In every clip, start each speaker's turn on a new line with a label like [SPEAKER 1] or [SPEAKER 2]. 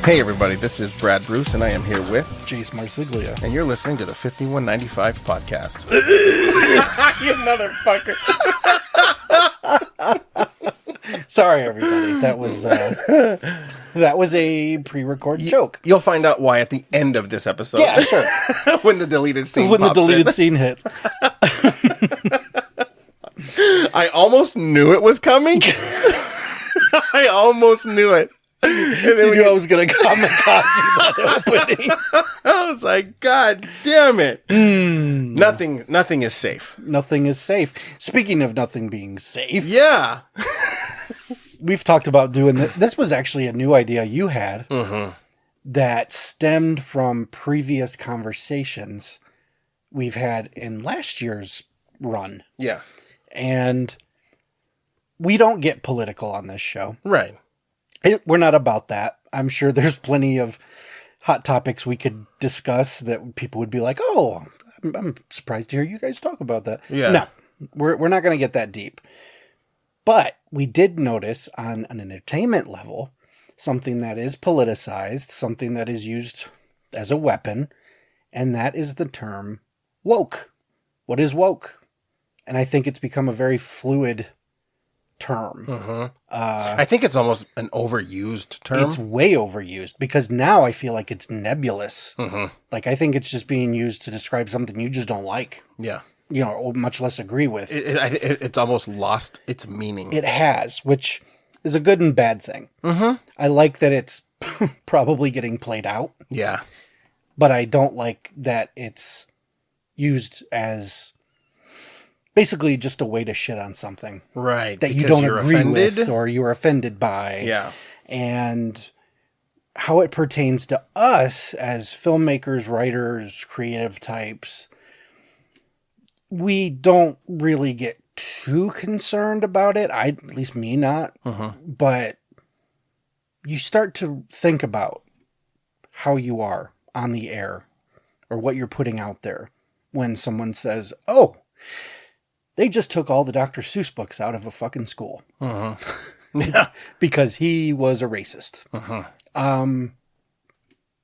[SPEAKER 1] Hey everybody, this is Brad Bruce, and I am here with
[SPEAKER 2] Jase Marsiglia.
[SPEAKER 1] and you're listening to the 5195 podcast.
[SPEAKER 2] You motherfucker. Sorry, everybody. That was a pre-recorded joke.
[SPEAKER 1] You'll find out why at the end of this episode.
[SPEAKER 2] Yeah, sure.
[SPEAKER 1] When the deleted scene
[SPEAKER 2] When the
[SPEAKER 1] pops
[SPEAKER 2] deleted
[SPEAKER 1] in.
[SPEAKER 2] scene hits.
[SPEAKER 1] I almost knew it was coming. I almost knew it. And then
[SPEAKER 2] You knew I was going to kamikaze that opening.
[SPEAKER 1] I was like, God damn it. Nothing is safe.
[SPEAKER 2] Nothing is safe. Speaking of nothing being safe,
[SPEAKER 1] Yeah.
[SPEAKER 2] we've talked about doing this. This was actually a new idea you had that stemmed from previous conversations we've had in last year's run.
[SPEAKER 1] Yeah.
[SPEAKER 2] And we don't get political on this show.
[SPEAKER 1] Right.
[SPEAKER 2] We're not about that. I'm sure there's plenty of hot topics we could discuss that people would be like, oh, I'm surprised to hear you guys talk about that.
[SPEAKER 1] Yeah.
[SPEAKER 2] No, we're not going to get that deep. But we did notice on an entertainment level, something that is politicized, something that is used as a weapon, and that is the term woke. What is woke? And I think it's become a very fluid term.
[SPEAKER 1] I think it's almost an overused term.
[SPEAKER 2] It's way overused because now I feel like it's nebulous. Like I think it's just being used to describe something you just don't like,
[SPEAKER 1] Yeah.
[SPEAKER 2] you know, or much less agree with.
[SPEAKER 1] It's almost lost its meaning.
[SPEAKER 2] It has, which is a good and bad thing. I like that it's probably getting played out,
[SPEAKER 1] Yeah.
[SPEAKER 2] but I don't like that it's used as basically just a way to shit on something
[SPEAKER 1] Right.
[SPEAKER 2] that you
[SPEAKER 1] because
[SPEAKER 2] don't
[SPEAKER 1] you're
[SPEAKER 2] agree
[SPEAKER 1] offended.
[SPEAKER 2] with or you're offended by.
[SPEAKER 1] Yeah.
[SPEAKER 2] And how it pertains to us as filmmakers, writers, creative types, we don't really get too concerned about it. At least me not. But you start to think about how you are on the air or what you're putting out there when someone says, oh, they just took all the Dr. Seuss books out of a fucking school.
[SPEAKER 1] Yeah.
[SPEAKER 2] Because he was a racist.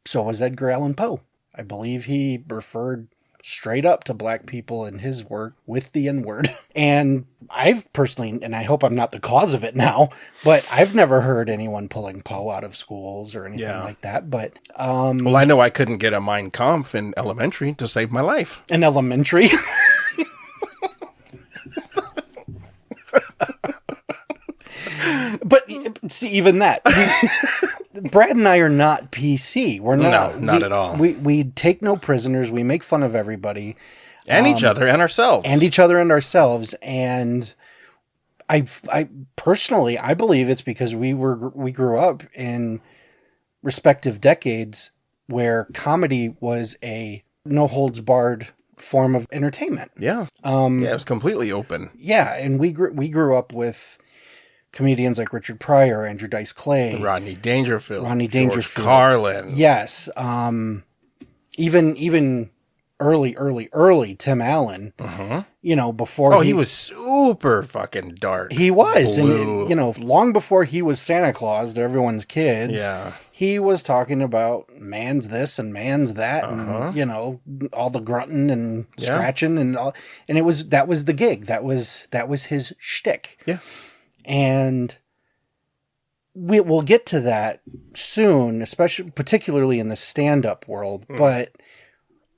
[SPEAKER 2] So was Edgar Allan Poe. I believe he referred straight up to black people in his work with the N-word. And I've personally, and I hope I'm not the cause of it now, but I've never heard anyone pulling Poe out of schools or anything like that. But
[SPEAKER 1] Well, I know I couldn't get a Mein Kampf in elementary to save my life.
[SPEAKER 2] in elementary... But see, even that, Brad and I are not PC. We're not.
[SPEAKER 1] No, not at all.
[SPEAKER 2] We take no prisoners. We make fun of everybody
[SPEAKER 1] And each other and ourselves.
[SPEAKER 2] and each other and ourselves. And I personally, I believe it's because we grew up in respective decades where comedy was a no holds barred form of entertainment.
[SPEAKER 1] Yeah. Yeah, it was completely open.
[SPEAKER 2] Yeah, and we grew up with comedians like Richard Pryor, Andrew Dice Clay,
[SPEAKER 1] Rodney Dangerfield.
[SPEAKER 2] George
[SPEAKER 1] Carlin.
[SPEAKER 2] Yes. Even early Tim Allen, you know, before
[SPEAKER 1] He was super fucking dark.
[SPEAKER 2] he was,
[SPEAKER 1] Blue.
[SPEAKER 2] and you know, long before he was Santa Claus to everyone's kids,
[SPEAKER 1] Yeah.
[SPEAKER 2] he was talking about man's this and man's that, and you know, all the grunting and scratching and all, and that was the gig. That was his shtick.
[SPEAKER 1] Yeah.
[SPEAKER 2] And we'll get to that soon, particularly in the stand-up world. But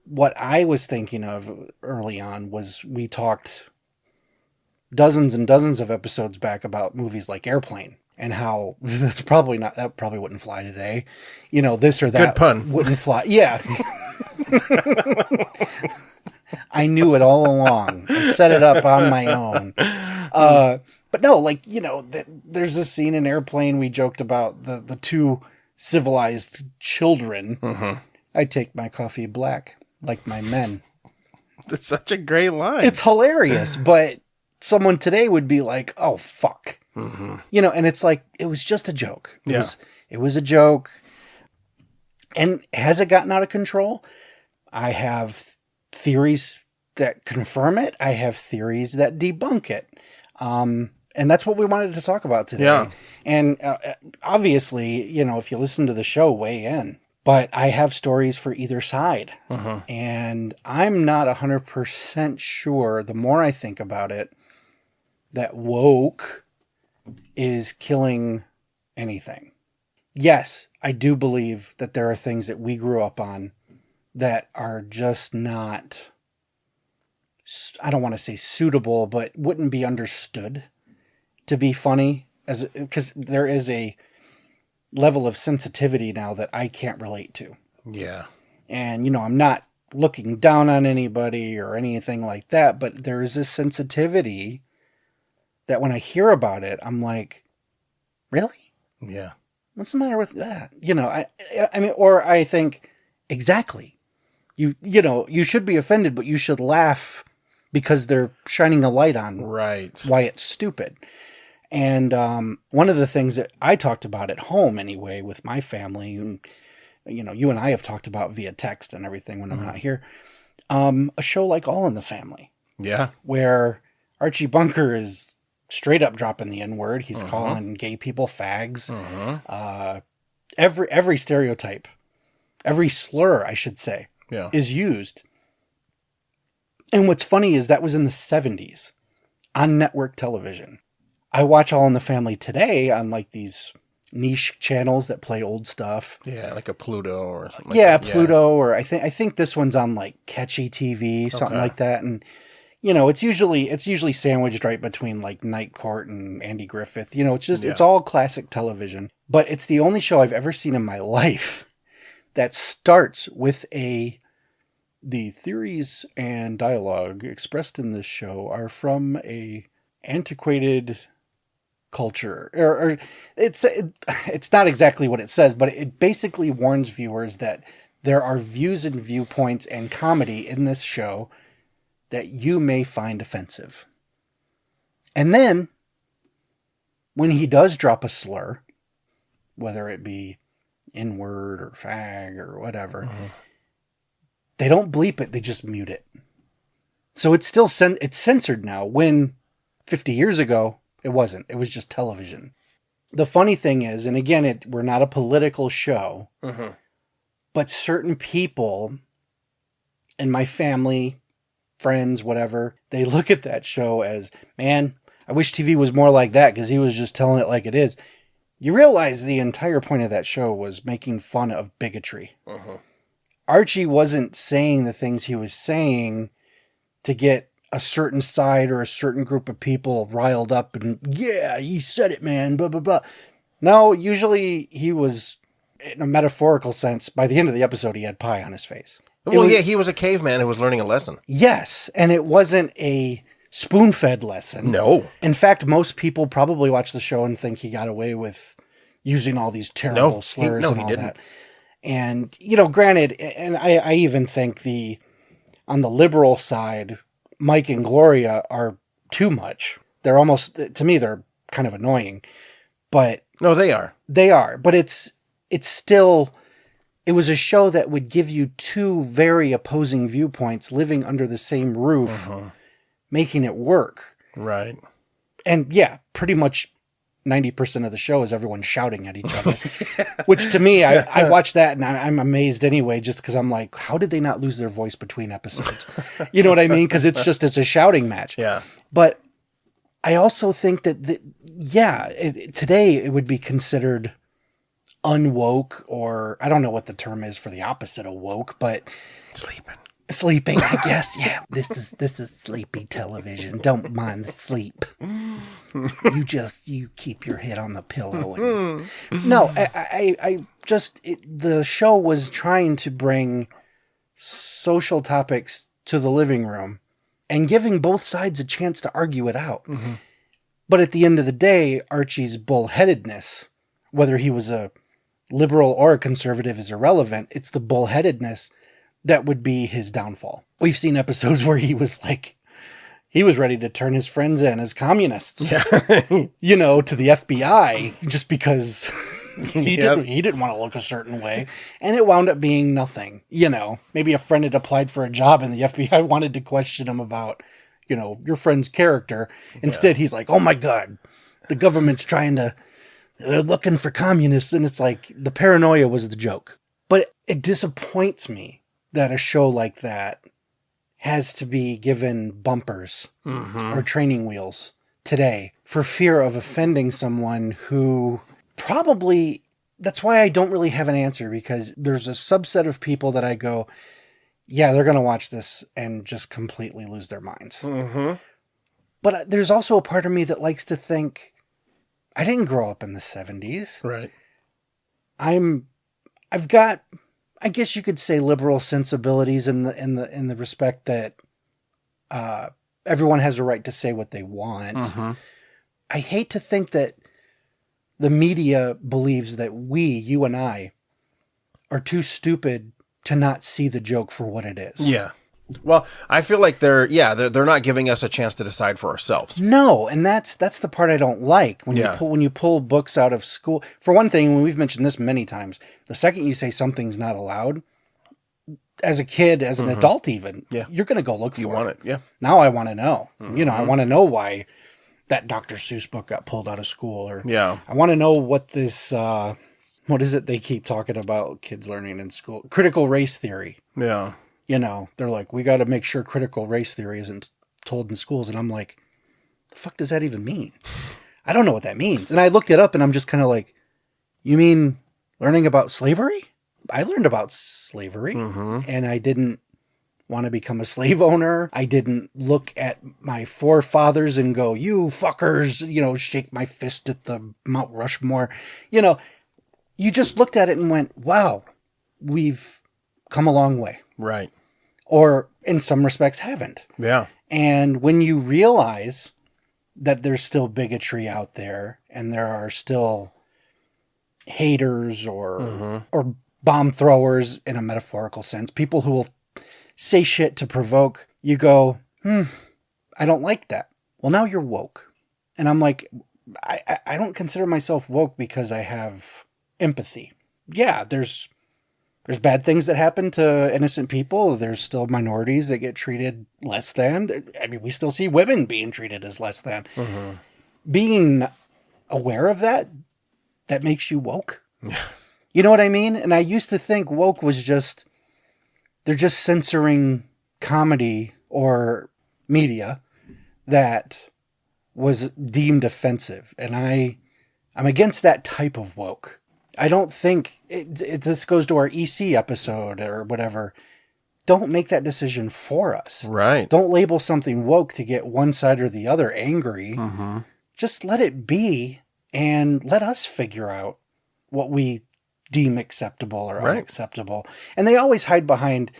[SPEAKER 2] what I was thinking of early on was we talked dozens and dozens of episodes back about movies like Airplane and how that probably wouldn't fly today. You know, this or that
[SPEAKER 1] Good pun.
[SPEAKER 2] wouldn't fly. Yeah. I knew it all along. I set it up on my own. But no, like, you know, there's a scene in Airplane we joked about the two civilized children. I take my coffee black like my men.
[SPEAKER 1] That's such a great line.
[SPEAKER 2] It's hilarious, but someone today would be like, oh, fuck. You know, and it's like, it was just a joke. It was a joke. And has it gotten out of control? I have theories that confirm it. I have theories that debunk it. And that's what we wanted to talk about today.
[SPEAKER 1] Yeah.
[SPEAKER 2] And obviously, if you listen to the show, weigh in. But I have stories for either side. And I'm not 100% sure, the more I think about it, that woke is killing anything. Yes, I do believe that there are things that we grew up on that are just not, I don't want to say suitable, but wouldn't be understood to be funny, because there is a level of sensitivity now that I can't relate to.
[SPEAKER 1] Yeah.
[SPEAKER 2] And, I'm not looking down on anybody or anything like that, but there is this sensitivity that when I hear about it, I'm like, really?
[SPEAKER 1] Yeah.
[SPEAKER 2] What's the matter with that? I mean, or I think, exactly. You should be offended, but you should laugh because they're shining a light on why it's stupid. And one of the things that I talked about at home anyway with my family, and you and I have talked about via text and everything when I'm not here, a show like All in the Family.
[SPEAKER 1] Yeah.
[SPEAKER 2] Where Archie Bunker is straight up dropping the N-word. He's calling gay people fags. Every stereotype, every slur, I should say, is used. And what's funny is that was in the 70s on network television. I watch All in the Family today on like these niche channels that play old stuff.
[SPEAKER 1] Yeah, like a Pluto or something.
[SPEAKER 2] Pluto, or I think this one's on like Catchy TV, something like that. And it's usually sandwiched right between like Night Court and Andy Griffith. It's all classic television. But it's the only show I've ever seen in my life that starts with the theories and dialogue expressed in this show are from a antiquated culture, or it's not exactly what it says, but it basically warns viewers that there are views and viewpoints and comedy in this show that you may find offensive. And then when he does drop a slur, whether it be N-word or fag or whatever, they don't bleep it, they just mute it. So it's still it's censored now, when 50 years ago it wasn't. It was just television. The funny thing is, and again, we're not a political show, but certain people in my family, friends, whatever, they look at that show as, man, I wish TV was more like that because he was just telling it like it is. You realize the entire point of that show was making fun of bigotry. Archie wasn't saying the things he was saying to get a certain side or a certain group of people riled up and, yeah, you said it, man, blah, blah, blah. No, usually he was, in a metaphorical sense, by the end of the episode, he had pie on his face.
[SPEAKER 1] He was a caveman who was learning a lesson.
[SPEAKER 2] Yes, and it wasn't a spoon-fed lesson.
[SPEAKER 1] No.
[SPEAKER 2] In fact, most people probably watch the show and think he got away with using all these terrible slurs and all that. And, granted, and I even think on the liberal side, Mike and Gloria are too much. They're almost, to me, they're kind of annoying. But
[SPEAKER 1] no, they are.
[SPEAKER 2] They are. But it's still, it was a show that would give you two very opposing viewpoints living under the same roof, making it work.
[SPEAKER 1] Right.
[SPEAKER 2] And yeah, pretty much 90% of the show is everyone shouting at each other, which to me, I watch that and I'm amazed anyway, just because I'm like, how did they not lose their voice between episodes? You know what I mean? Because it's a shouting match.
[SPEAKER 1] Yeah.
[SPEAKER 2] But I also think that, today it would be considered unwoke, or I don't know what the term is for the opposite of woke, but sleeping, I guess. Yeah, this is sleepy television. Don't mind the sleep. You keep your head on the pillow. No, the show was trying to bring social topics to the living room and giving both sides a chance to argue it out. But at the end of the day, Archie's bullheadedness, whether he was a liberal or a conservative, is irrelevant. It's the bullheadedness that would be his downfall. We've seen episodes where he was ready to turn his friends in as communists, to the FBI, just because he didn't want to look a certain way. And it wound up being nothing. Maybe a friend had applied for a job and the FBI wanted to question him about, your friend's character. Instead, he's like, oh my God, the government's they're looking for communists. And it's like the paranoia was the joke. But it disappoints me that a show like that has to be given bumpers or training wheels today for fear of offending someone who probably, that's why I don't really have an answer, because there's a subset of people that I go, yeah, they're going to watch this and just completely lose their minds. But there's also a part of me that likes to think, I didn't grow up in the 70s.
[SPEAKER 1] Right.
[SPEAKER 2] I've got, I guess you could say, liberal sensibilities in the respect that everyone has a right to say what they want. I hate to think that the media believes that you and I, are too stupid to not see the joke for what it is.
[SPEAKER 1] Yeah. Well, I feel like they're not giving us a chance to decide for ourselves.
[SPEAKER 2] No, and that's the part I don't like when you pull books out of school. For one thing, we've mentioned this many times, the second you say something's not allowed, as a kid, as an adult even, you're going to go look for it.
[SPEAKER 1] You want it, yeah.
[SPEAKER 2] Now I want to know. I want to know why that Dr. Seuss book got pulled out of school, or I want to know what this what is it they keep talking about kids learning in school? Critical race theory.
[SPEAKER 1] Yeah.
[SPEAKER 2] They're like, we got to make sure critical race theory isn't told in schools. And I'm like, the fuck does that even mean? I don't know what that means. And I looked it up and I'm just kind of like, you mean learning about slavery? I learned about slavery and I didn't want to become a slave owner. I didn't look at my forefathers and go, you fuckers, shake my fist at the Mount Rushmore. You just looked at it and went, wow, we've come a long way.
[SPEAKER 1] Right.
[SPEAKER 2] Or in some respects haven't.
[SPEAKER 1] Yeah. And
[SPEAKER 2] when you realize that there's still bigotry out there and there are still haters or bomb throwers in a metaphorical sense, people who will say shit to provoke, you go, I don't like that. Well, now you're woke. And I'm like, I don't consider myself woke because I have empathy. Yeah, there's bad things that happen to innocent people. There's still minorities that get treated less than. I mean, we still see women being treated as less than. Being aware of that makes you woke. You know what I mean? And I used to think woke was they're just censoring comedy or media that was deemed offensive. And I'm against that type of woke. I don't think this goes to our EC episode or whatever. Don't make that decision for us.
[SPEAKER 1] Right.
[SPEAKER 2] Don't label something woke to get one side or the other angry. Just let it be and let us figure out what we deem acceptable or unacceptable. And they always hide behind,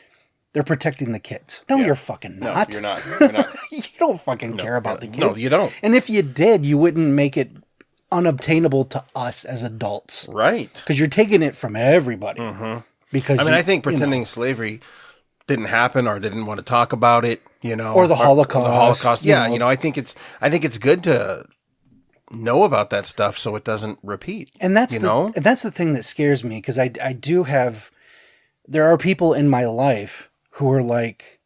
[SPEAKER 2] they're protecting the kids. No, you're fucking not.
[SPEAKER 1] No, you're not. You're not.
[SPEAKER 2] You don't fucking care about the kids.
[SPEAKER 1] No, you don't.
[SPEAKER 2] And if you did, you wouldn't make it unobtainable to us as adults.
[SPEAKER 1] Right.
[SPEAKER 2] Because you're taking it from everybody. Because
[SPEAKER 1] I think pretending slavery didn't happen or didn't want to talk about it,
[SPEAKER 2] or the Holocaust.
[SPEAKER 1] Yeah, I think it's good to know about that stuff so it doesn't repeat.
[SPEAKER 2] And that's the thing that scares me, because I do have, there are people in my life who are like,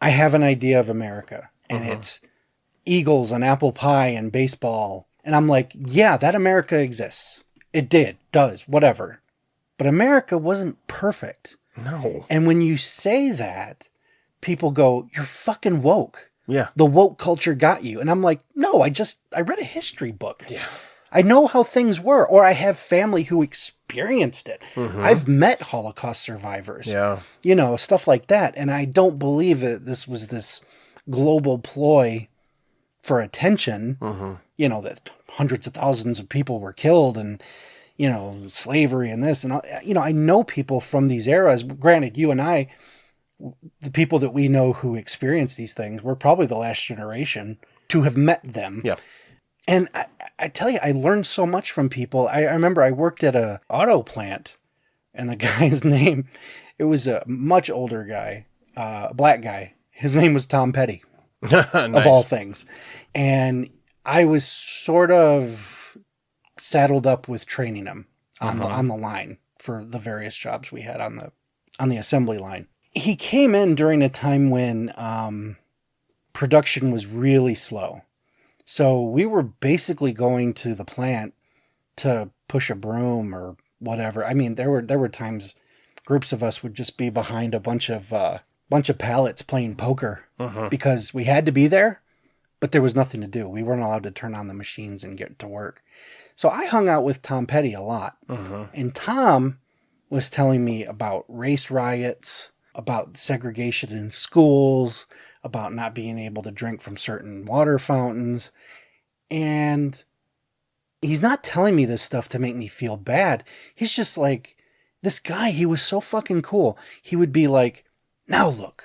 [SPEAKER 2] I have an idea of America and it's eagles and apple pie and baseball. And I'm like, yeah, that America exists. It does, whatever. But America wasn't perfect.
[SPEAKER 1] No.
[SPEAKER 2] And when you say that, people go, you're fucking woke.
[SPEAKER 1] Yeah.
[SPEAKER 2] The woke culture got you. And I'm like, no, I read a history book.
[SPEAKER 1] Yeah.
[SPEAKER 2] I know how things were, or I have family who experienced it. I've met Holocaust survivors.
[SPEAKER 1] Yeah.
[SPEAKER 2] Stuff like that. And I don't believe that this was this global ploy for attention, that hundreds of thousands of people were killed and, slavery and this and, I know people from these eras. Granted, you and I, the people that we know who experienced these things, we're probably the last generation to have met them.
[SPEAKER 1] Yeah.
[SPEAKER 2] And I tell you, I learned so much from people. I remember I worked at a auto plant, and the guy's name, it was a much older guy, a black guy. His name was Tom Petty.
[SPEAKER 1] Nice.
[SPEAKER 2] Of all things. And I was sort of saddled up with training him on the line for the various jobs we had on the assembly line. He came in during a time when production was really slow. So we were basically going to the plant to push a broom or whatever. I mean, there were times groups of us would just be behind a bunch of pallets playing poker because we had to be there, but there was nothing to do. We weren't allowed to turn on the machines and get to work. So I hung out with Tom Petty a lot. And Tom was telling me about race riots, about segregation in schools, about not being able to drink from certain water fountains. And he's not telling me this stuff to make me feel bad. He's just like, this guy, he was so fucking cool. He would be like, now look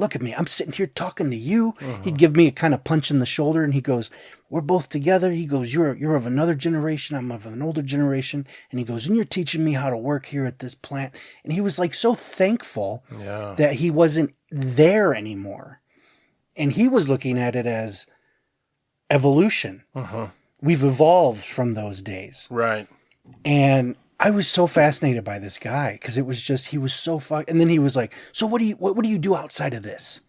[SPEAKER 2] at me. I'm sitting here talking to you. He'd give me a kind of punch in the shoulder and he goes, we're both together. He goes, you're of another generation. I'm of an older generation. And he goes, and you're teaching me how to work here at this plant. And he was like so thankful that he wasn't there anymore. And he was looking at it as evolution. We've evolved from those days.
[SPEAKER 1] Right.
[SPEAKER 2] And I was so fascinated by this guy because it was just, he was so fuck. And then he was like, so what do you do outside of this?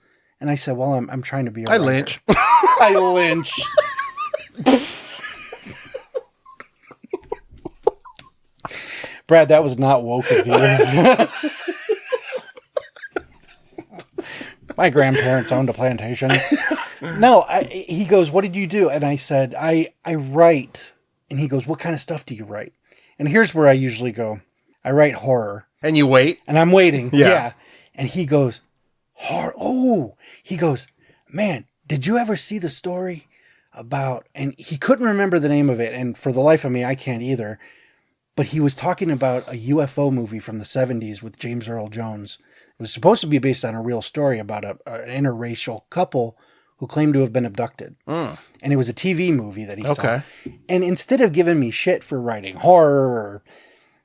[SPEAKER 2] And I said, well, I'm trying to be a writer.
[SPEAKER 1] lynch.
[SPEAKER 2] I lynch. Brad, that was not woke of you. My grandparents owned a plantation. No, he goes, what did you do? And I said, I write. And he goes, what kind of stuff do you write? And here's where I usually go. I write horror.
[SPEAKER 1] And you wait?
[SPEAKER 2] And I'm waiting.
[SPEAKER 1] Yeah.
[SPEAKER 2] And he goes, horror. Oh, he goes, man, did you ever see the story about, and he couldn't remember the name of it. And for the life of me, I can't either. But he was talking about a UFO movie from the 70s with James Earl Jones. It was supposed to be based on a real story about an interracial couple who claimed to have been abducted. And it was a TV movie that he saw. And instead of giving me shit for writing horror or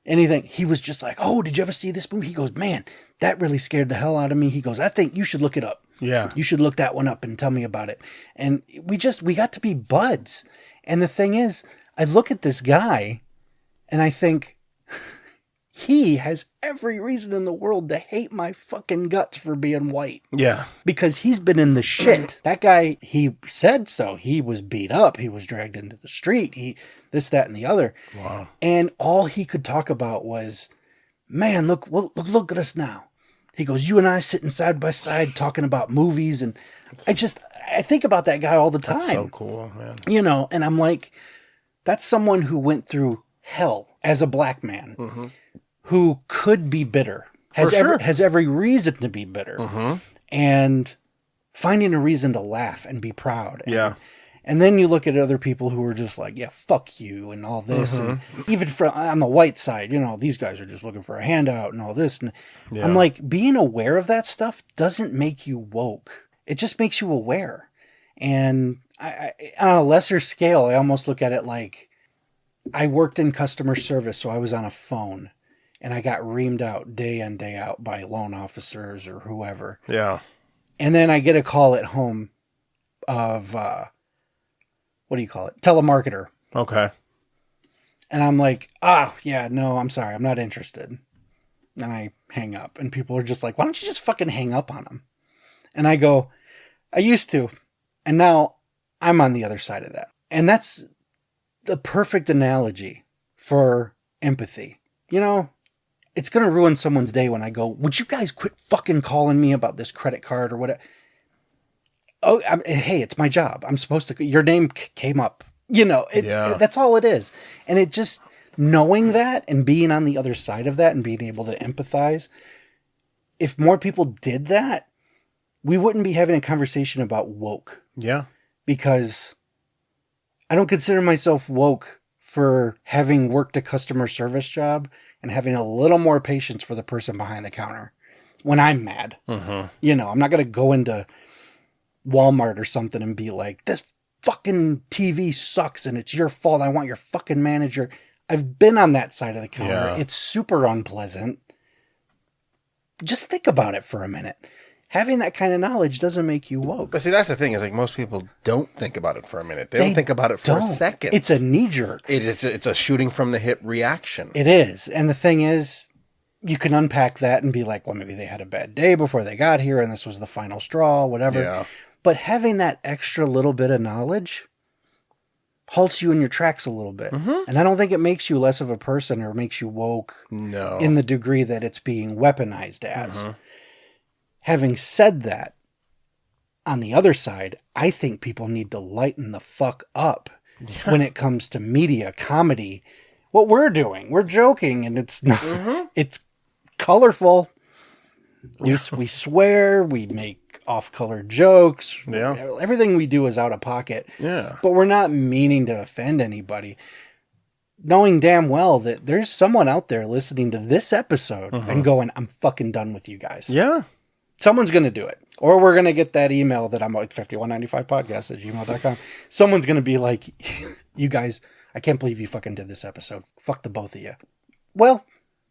[SPEAKER 2] anything, he was just like, oh, did you ever see this movie? He goes, man, that really scared the hell out of me. He goes, I think you should look it up.
[SPEAKER 1] Yeah.
[SPEAKER 2] You should look that one up and tell me about it. And we got to be buds. And the thing is, I look at this guy and I think, he has every reason in the world to hate my fucking guts for being white.
[SPEAKER 1] Yeah.
[SPEAKER 2] Because he's been in the shit. That guy, he said so. He was beat up. He was dragged into the street. He, this, that, and the other.
[SPEAKER 1] Wow. And
[SPEAKER 2] all he could talk about was, man, look at us now. He goes, you and I sitting side by side talking about movies. And I think about that guy all the time.
[SPEAKER 1] That's so cool, man.
[SPEAKER 2] You know, and I'm like, that's someone who went through hell as a black man. Who could be bitter, has every reason to be bitter, and finding a reason to laugh and be proud. And then you look at other people who are just like, yeah, fuck you and all this. And even on the white side, you know, these guys are just looking for a handout and all this. And I'm like, being aware of that stuff doesn't make you woke. It just makes you aware. And I on a lesser scale, I almost look at it like I worked in customer service, so I was on a phone. And I got reamed out day in, day out by loan officers or whoever. Yeah. And then I get a call at home of, what do you call it? Telemarketer.
[SPEAKER 1] Okay.
[SPEAKER 2] And I'm like, yeah, no, I'm sorry. I'm not interested. And I hang up. And people are just like, why don't you just fucking hang up on them? And I go, I used to. And now I'm on the other side of that. And that's the perfect analogy for empathy. You know, it's going to ruin someone's day when I go, would you guys quit fucking calling me about this credit card or whatever? Oh, hey, it's my job. I'm supposed to, your name came up. You know, that's all it is. And it just, knowing that and being on the other side of that and being able to empathize, if more people did that, we wouldn't be having a conversation about woke. Yeah. Because I don't consider myself woke for having worked a customer service job and having a little more patience for the person behind the counter when I'm mad. You know, I'm not going to go into Walmart or something and be like, this fucking TV sucks and it's your fault. I want your fucking manager. I've been on that side of the counter. Yeah. It's super unpleasant. Just think about it for a minute. Having that kind of knowledge doesn't make you woke.
[SPEAKER 1] But see, that's the thing is like most people don't think about it for a minute. They don't think about it for a second.
[SPEAKER 2] It's a knee jerk.
[SPEAKER 1] It's a shooting from the hip reaction.
[SPEAKER 2] It is. And the thing is, you can unpack that and be like, well, maybe they had a bad day before they got here and this was the final straw, whatever. Yeah. But having that extra little bit of knowledge halts you in your tracks a little bit. And I don't think it makes you less of a person or makes you woke in the degree that it's being weaponized as. Having said that, on the other side, I think people need to lighten the fuck up when it comes to media, comedy. What we're doing, we're joking, and it's not, it's colorful. We swear, we make off-color jokes.
[SPEAKER 1] Yeah.
[SPEAKER 2] Everything we do is out of pocket.
[SPEAKER 1] Yeah.
[SPEAKER 2] But we're not meaning to offend anybody. Knowing damn well that there's someone out there listening to this episode and going, I'm fucking done with you guys.
[SPEAKER 1] Yeah.
[SPEAKER 2] Someone's going to do it. Or we're going to get that email that I'm like 5195podcast@gmail.com. Someone's going to be like, you guys, I can't believe you fucking did this episode. Fuck the both of you. Well,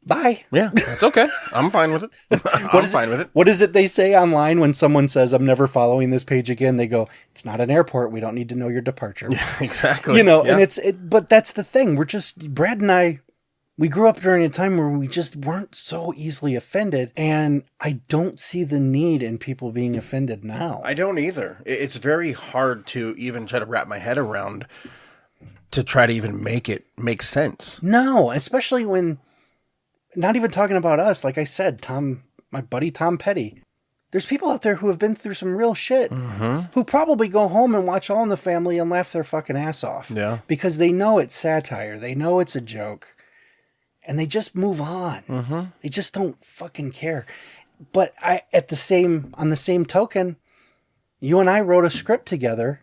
[SPEAKER 2] bye.
[SPEAKER 1] Yeah, that's okay. I'm fine with it. I'm fine with it.
[SPEAKER 2] What is it they say online when someone says, I'm never following this page again? They go, it's not an airport. We don't need to know your departure.
[SPEAKER 1] Yeah, exactly.
[SPEAKER 2] You know,
[SPEAKER 1] yeah.
[SPEAKER 2] and but that's the thing. We're just, Brad and I, we grew up during a time where we just weren't so easily offended. And I don't see the need in people being offended now.
[SPEAKER 1] I don't either. It's very hard to even try to wrap my head around to try to even make it make sense.
[SPEAKER 2] No, especially when, not even talking about us, like I said, my buddy Tom Petty. There's people out there who have been through some real shit who probably go home and watch All in the Family and laugh their fucking ass off.
[SPEAKER 1] Yeah.
[SPEAKER 2] Because they know it's satire. They know it's a joke. And they just move on. They just don't fucking care. But on the same token, you and I wrote a script together,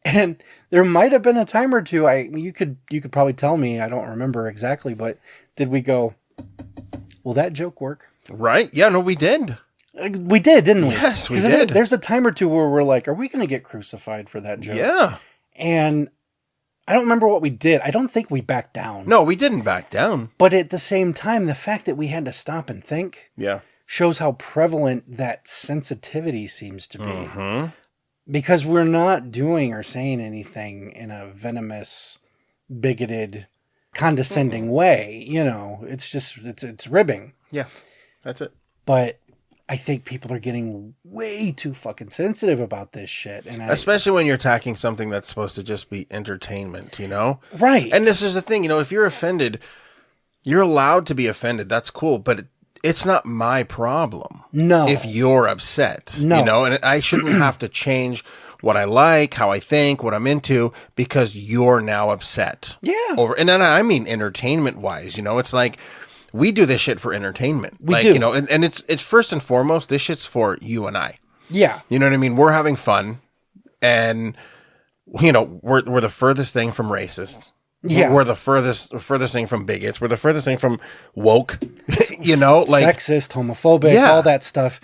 [SPEAKER 2] and there might have been a time or two. You could probably tell me. I don't remember exactly, but did we go, will that joke work?
[SPEAKER 1] Right? Yeah, no, we did.
[SPEAKER 2] We did, didn't we?
[SPEAKER 1] Yes, we did.
[SPEAKER 2] There's a time or two where we're like, are we going to get crucified for that joke?
[SPEAKER 1] Yeah.
[SPEAKER 2] And I don't remember what we did. I don't think we backed down.
[SPEAKER 1] No, we didn't back down.
[SPEAKER 2] But at the same time, the fact that we had to stop and think shows how prevalent that sensitivity seems to be. Because we're not doing or saying anything in a venomous, bigoted, condescending way. You know, it's just, it's ribbing.
[SPEAKER 1] Yeah, that's it.
[SPEAKER 2] But I think people are getting way too fucking sensitive about this shit. And
[SPEAKER 1] especially when you're attacking something that's supposed to just be entertainment, you know?
[SPEAKER 2] Right.
[SPEAKER 1] And this is the thing, you know, if you're offended, you're allowed to be offended. That's cool. But it's not my problem.
[SPEAKER 2] No.
[SPEAKER 1] If you're upset.
[SPEAKER 2] No.
[SPEAKER 1] You know, and I shouldn't have to change what I like, how I think, what I'm into, because you're now upset.
[SPEAKER 2] Yeah.
[SPEAKER 1] And then I mean entertainment wise, you know, it's like, we do this shit for entertainment.
[SPEAKER 2] We do.
[SPEAKER 1] You know, and it's first and foremost, this shit's for you and I.
[SPEAKER 2] Yeah.
[SPEAKER 1] You know what I mean? We're having fun, and you know, we're the furthest thing from racists.
[SPEAKER 2] Yeah.
[SPEAKER 1] We're the furthest thing from bigots. We're the furthest thing from woke. You know, like
[SPEAKER 2] sexist, homophobic, all that stuff.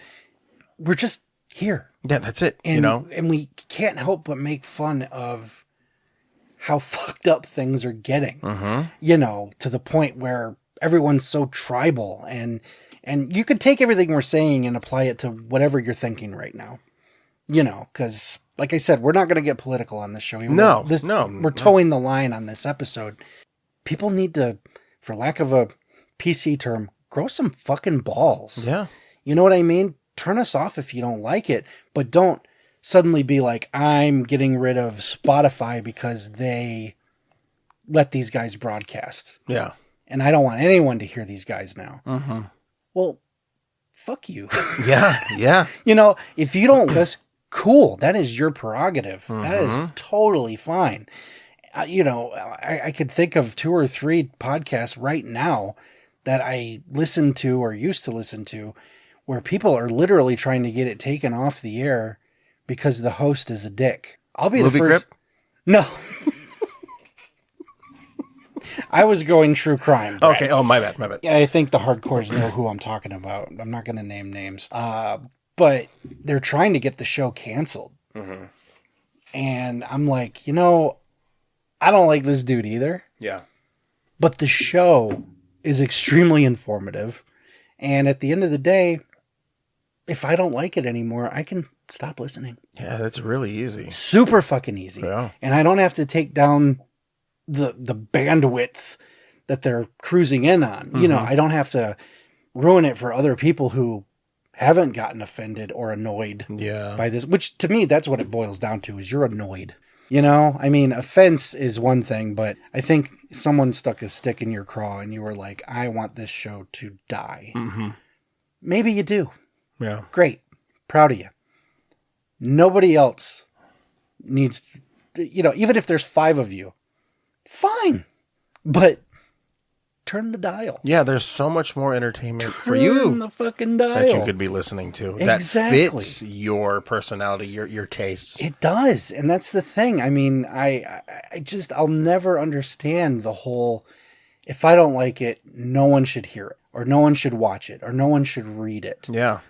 [SPEAKER 2] We're just here.
[SPEAKER 1] Yeah, that's it.
[SPEAKER 2] And,
[SPEAKER 1] you know,
[SPEAKER 2] and we can't help but make fun of how fucked up things are getting. You know, to the point where everyone's so tribal, and you could take everything we're saying and apply it to whatever you're thinking right now. You know, because like I said, we're not going to get political on this show.
[SPEAKER 1] No,
[SPEAKER 2] we're towing the line on this episode. People need to, for lack of a PC term, grow some fucking balls.
[SPEAKER 1] Yeah.
[SPEAKER 2] You know what I mean? Turn us off if you don't like it, but don't suddenly be like, I'm getting rid of Spotify because they let these guys broadcast.
[SPEAKER 1] Yeah.
[SPEAKER 2] And I don't want anyone to hear these guys now. Well, fuck you.
[SPEAKER 1] Yeah. Yeah.
[SPEAKER 2] You know, if you don't listen, cool. That is your prerogative. That is totally fine. You know, I could think of 2 or 3 podcasts right now that I listen to or used to listen to where people are literally trying to get it taken off the air because the host is a dick. I'll be
[SPEAKER 1] Movie
[SPEAKER 2] the first.
[SPEAKER 1] Crip?
[SPEAKER 2] No. I was going true crime. Brad.
[SPEAKER 1] Okay. Oh, my bad.
[SPEAKER 2] Yeah, I think the hardcores know who I'm talking about. I'm not going to name names. But they're trying to get the show canceled. And I'm like, you know, I don't like this dude either.
[SPEAKER 1] Yeah.
[SPEAKER 2] But the show is extremely informative. And at the end of the day, if I don't like it anymore, I can stop listening.
[SPEAKER 1] Yeah, that's really easy.
[SPEAKER 2] Super fucking easy.
[SPEAKER 1] Yeah.
[SPEAKER 2] And I don't have to take down the bandwidth that they're cruising in on. You know, I don't have to ruin it for other people who haven't gotten offended or annoyed
[SPEAKER 1] Yeah.
[SPEAKER 2] by this, which to me, that's what it boils down to, is you're annoyed. You know, I mean, offense is one thing, but I think someone stuck a stick in your craw and you were like, I want this show to die.
[SPEAKER 1] Mm-hmm.
[SPEAKER 2] Maybe you do.
[SPEAKER 1] Yeah.
[SPEAKER 2] Great. Proud of you. Nobody else needs to, you know, even if there's 5 of you, fine. But turn the dial.
[SPEAKER 1] Yeah, there's so much more entertainment for
[SPEAKER 2] Turn
[SPEAKER 1] you
[SPEAKER 2] the fucking dial.
[SPEAKER 1] that you could be listening to that
[SPEAKER 2] Exactly.
[SPEAKER 1] fits your personality, your tastes.
[SPEAKER 2] It does. And that's the thing. I mean, I'll never understand the whole, if I don't like it, no one should hear it, or no one should watch it, or no one should read it.
[SPEAKER 1] Yeah.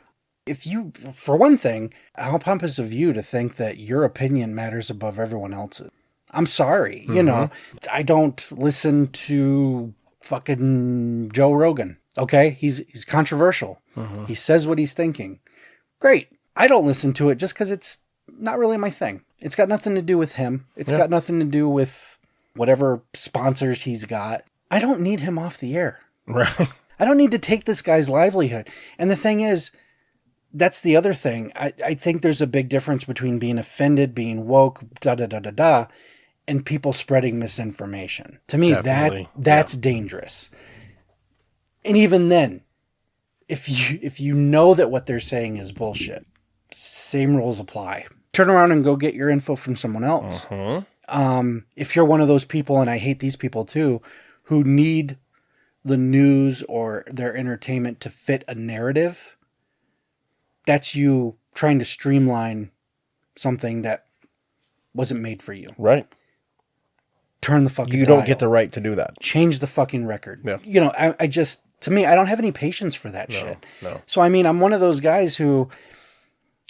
[SPEAKER 2] If you, for one thing, how pompous of you to think that your opinion matters above everyone else's. I'm sorry. You know, I don't listen to fucking Joe Rogan. Okay. He's controversial. He says what he's thinking. Great. I don't listen to it just because it's not really my thing. It's got nothing to do with him. It's got nothing to do with whatever sponsors he's got. I don't need him off the air.
[SPEAKER 1] Right.
[SPEAKER 2] I don't need to take this guy's livelihood. And the thing is, that's the other thing. I think there's a big difference between being offended, being woke, da-da-da-da-da, and people spreading misinformation. To me,
[SPEAKER 1] Definitely.
[SPEAKER 2] that's dangerous. And even then, if you know that what they're saying is bullshit, same rules apply. Turn around and go get your info from someone else. If you're one of those people, and I hate these people too, who need the news or their entertainment to fit a narrative, that's you trying to streamline something that wasn't made for you.
[SPEAKER 1] Right.
[SPEAKER 2] Turn the fucking
[SPEAKER 1] You don't
[SPEAKER 2] dial.
[SPEAKER 1] get the right to do that.
[SPEAKER 2] Change the fucking record.
[SPEAKER 1] Yeah.
[SPEAKER 2] You know, I just, to me, I don't have any patience for that shit.
[SPEAKER 1] No.
[SPEAKER 2] So, I mean, I'm one of those guys who,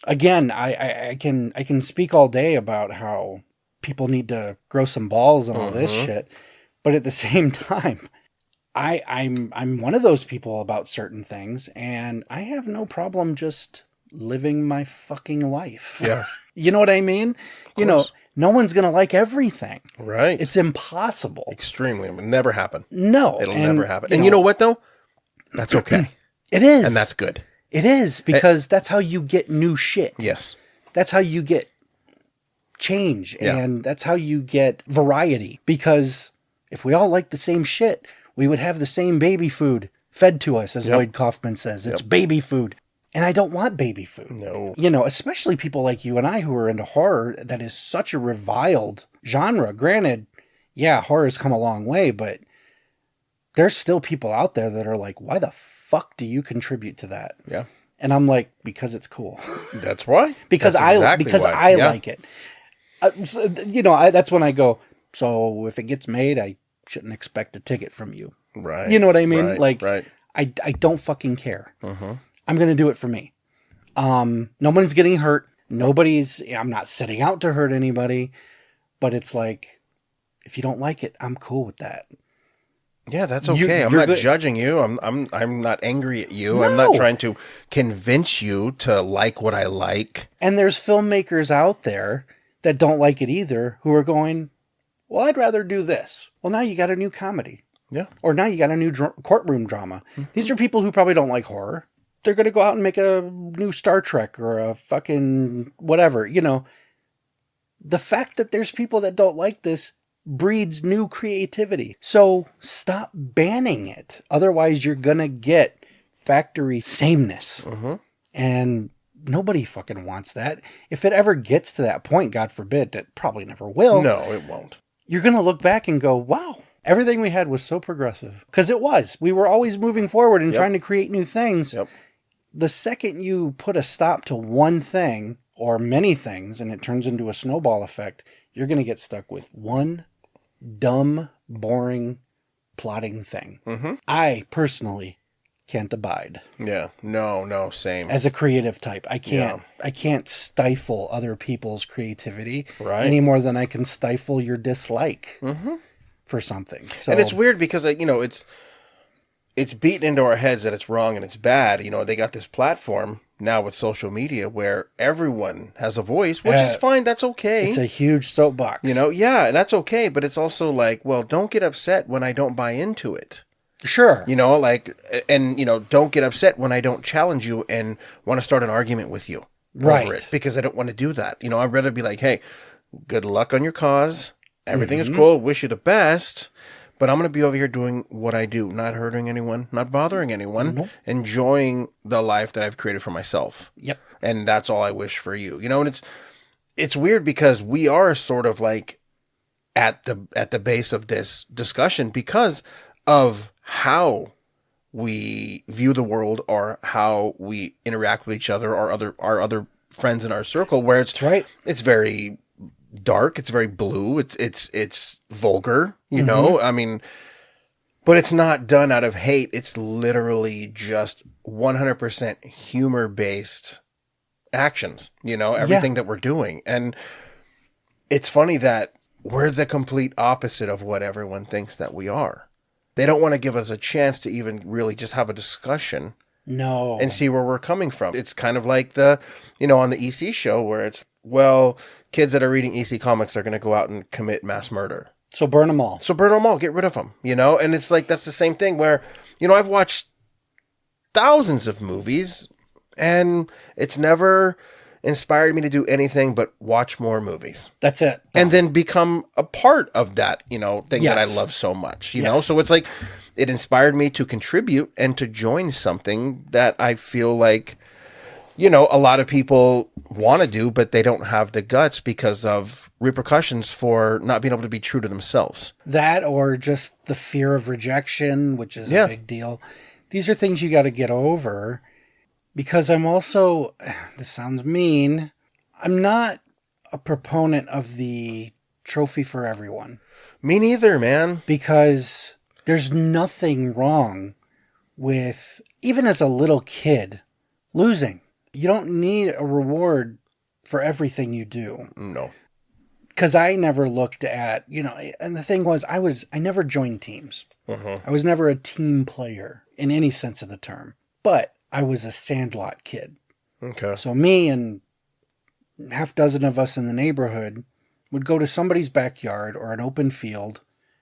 [SPEAKER 2] again, I can speak all day about how people need to grow some balls and all this shit. But at the same time, I'm one of those people about certain things, and I have no problem just living my fucking life.
[SPEAKER 1] Yeah.
[SPEAKER 2] You know what I mean? You know, no one's going to like everything.
[SPEAKER 1] Right.
[SPEAKER 2] It's impossible.
[SPEAKER 1] Extremely. It'll never happen.
[SPEAKER 2] No.
[SPEAKER 1] It'll never happen. And you know what, though? That's okay.
[SPEAKER 2] It is.
[SPEAKER 1] And that's good.
[SPEAKER 2] It is, because that's how you get new shit.
[SPEAKER 1] Yes.
[SPEAKER 2] That's how you get change,
[SPEAKER 1] Yeah.
[SPEAKER 2] and that's how you get variety. Because if we all like the same shit, we would have the same baby food fed to us, as Lloyd Kaufman says. It's baby food. And I don't want baby food.
[SPEAKER 1] No.
[SPEAKER 2] You know, especially people like you and I who are into horror, that is such a reviled genre. Granted, yeah, horror's come a long way, but there's still people out there that are like, why the fuck do you contribute to that?
[SPEAKER 1] Yeah.
[SPEAKER 2] And I'm like, because it's cool.
[SPEAKER 1] That's why.
[SPEAKER 2] because
[SPEAKER 1] That's exactly why.
[SPEAKER 2] I
[SPEAKER 1] Yeah.
[SPEAKER 2] like it. You know, that's when I go, so if it gets made, I shouldn't expect a ticket from you.
[SPEAKER 1] Right.
[SPEAKER 2] You know what I mean?
[SPEAKER 1] Right.
[SPEAKER 2] Like,
[SPEAKER 1] right.
[SPEAKER 2] I don't fucking care. I'm going to do it for me. No one's getting hurt. I'm not setting out to hurt anybody, but it's like, if you don't like it, I'm cool with that.
[SPEAKER 1] Yeah, that's okay. I'm not judging you. I'm not angry at you. I'm not trying to convince you to like what I like.
[SPEAKER 2] And there's filmmakers out there that don't like it either, who are going, well, I'd rather do this. Well, now you got a new comedy.
[SPEAKER 1] Yeah.
[SPEAKER 2] Or now you got a new courtroom drama. These are people who probably don't like horror. They're going to go out and make a new Star Trek or a fucking whatever. You know, the fact that there's people that don't like this breeds new creativity. So stop banning it. Otherwise, you're going to get factory sameness. And nobody fucking wants that. If it ever gets to that point, God forbid, it probably never will.
[SPEAKER 1] No, it won't.
[SPEAKER 2] You're going to look back and go, wow, everything we had was so progressive. Because it was. We were always moving forward and trying to create new things.
[SPEAKER 1] Yep.
[SPEAKER 2] The second you put a stop to one thing or many things and it turns into a snowball effect, you're going to get stuck with one dumb, boring, plotting thing. I personally can't abide.
[SPEAKER 1] Yeah. No, same.
[SPEAKER 2] As a creative type, I can't stifle other people's creativity
[SPEAKER 1] Right.
[SPEAKER 2] any more than I can stifle your dislike for something. So,
[SPEAKER 1] And it's weird because, it's beaten into our heads that it's wrong and it's bad. You know, they got this platform now with social media where everyone has a voice, which is fine. That's okay.
[SPEAKER 2] it's a huge soapbox.
[SPEAKER 1] You know, yeah, that's okay. But it's also like, well, don't get upset when I don't buy into it.
[SPEAKER 2] Sure.
[SPEAKER 1] You know, like, and, you know, don't get upset when I don't challenge you and want to start an argument with you over it, because I don't want to do that. You know, I'd rather be like, hey, good luck on your cause. Everything is cool. Wish you the best. But I'm going to be over here doing what I do, not hurting anyone, not bothering anyone, enjoying the life that I've created for myself.
[SPEAKER 2] Yep.
[SPEAKER 1] And that's all I wish for you. You know, and it's weird because we are sort of like at the base of this discussion because of how we view the world or how we interact with each other or our other friends in our circle, where it's very dark, it's very blue, it's vulgar, you know? I mean, but it's not done out of hate. It's literally just 100% humor based actions, you know, everything that we're doing. And it's funny that we're the complete opposite of what everyone thinks that we are. They don't want to give us a chance to even really just have a discussion.
[SPEAKER 2] No.
[SPEAKER 1] And see where we're coming from. It's kind of like the, you know, on the EC show where it's, well, kids that are reading EC comics are going to go out and commit mass murder.
[SPEAKER 2] So burn them all.
[SPEAKER 1] Get rid of them, you know? And it's like, that's the same thing where, you know, I've watched thousands of movies and it's never inspired me to do anything but watch more movies.
[SPEAKER 2] That's it.
[SPEAKER 1] And then become a part of that, you know, thing that I love so much, you know? So it's like, it inspired me to contribute and to join something that I feel like, you know, a lot of people want to do, but they don't have the guts because of repercussions for not being able to be true to themselves.
[SPEAKER 2] That, or just the fear of rejection, which is a big deal. These are things you got to get over. Because I'm also, this sounds mean, I'm not a proponent of the trophy for everyone.
[SPEAKER 1] Me neither, man.
[SPEAKER 2] Because there's nothing wrong with, even as a little kid, losing. You don't need a reward for everything you do.
[SPEAKER 1] No.
[SPEAKER 2] Because I never looked at, you know, and the thing was, I never joined teams. I was never a team player in any sense of the term. But I was a Sandlot kid.
[SPEAKER 1] Okay.
[SPEAKER 2] So me and half dozen of us in the neighborhood would go to somebody's backyard or an open field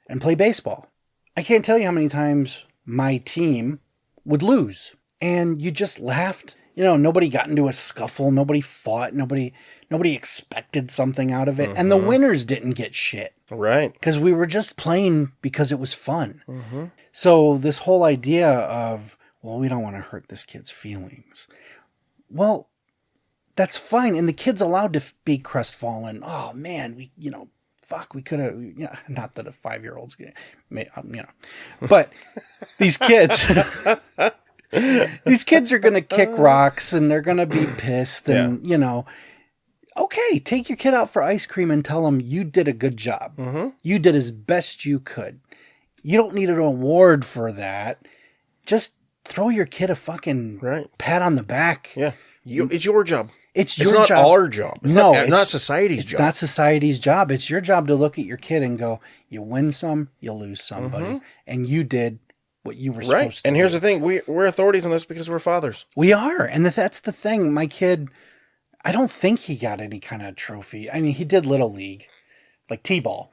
[SPEAKER 2] and play baseball. I can't tell you how many times my team would lose. And you just laughed. You know, nobody got into a scuffle. Nobody fought. Nobody expected something out of it. And the winners didn't get shit.
[SPEAKER 1] Right.
[SPEAKER 2] Because we were just playing because it was fun. So this whole idea of, well, we don't want to hurt this kid's feelings. Well, that's fine. And the kid's allowed to be crestfallen. Oh, man, we could have, you know, not that a 5-year-old's, you know, but these kids, these kids are going to kick rocks and they're going to be pissed and, you know, okay, take your kid out for ice cream and tell them you did a good job. You did as best you could. You don't need an award for that. Just throw your kid a fucking pat on the back.
[SPEAKER 1] Yeah. It's your job.
[SPEAKER 2] It's your job.
[SPEAKER 1] It's not our job. It's not society's job.
[SPEAKER 2] It's not society's job. It's your job to look at your kid and go, you win some, you lose some, buddy. And you did what you were supposed to
[SPEAKER 1] And
[SPEAKER 2] do.
[SPEAKER 1] here's the thing. We're authorities on this because we're fathers.
[SPEAKER 2] We are. And that's the thing. My kid, I don't think he got any kind of trophy. I mean, he did Little League, like T-ball.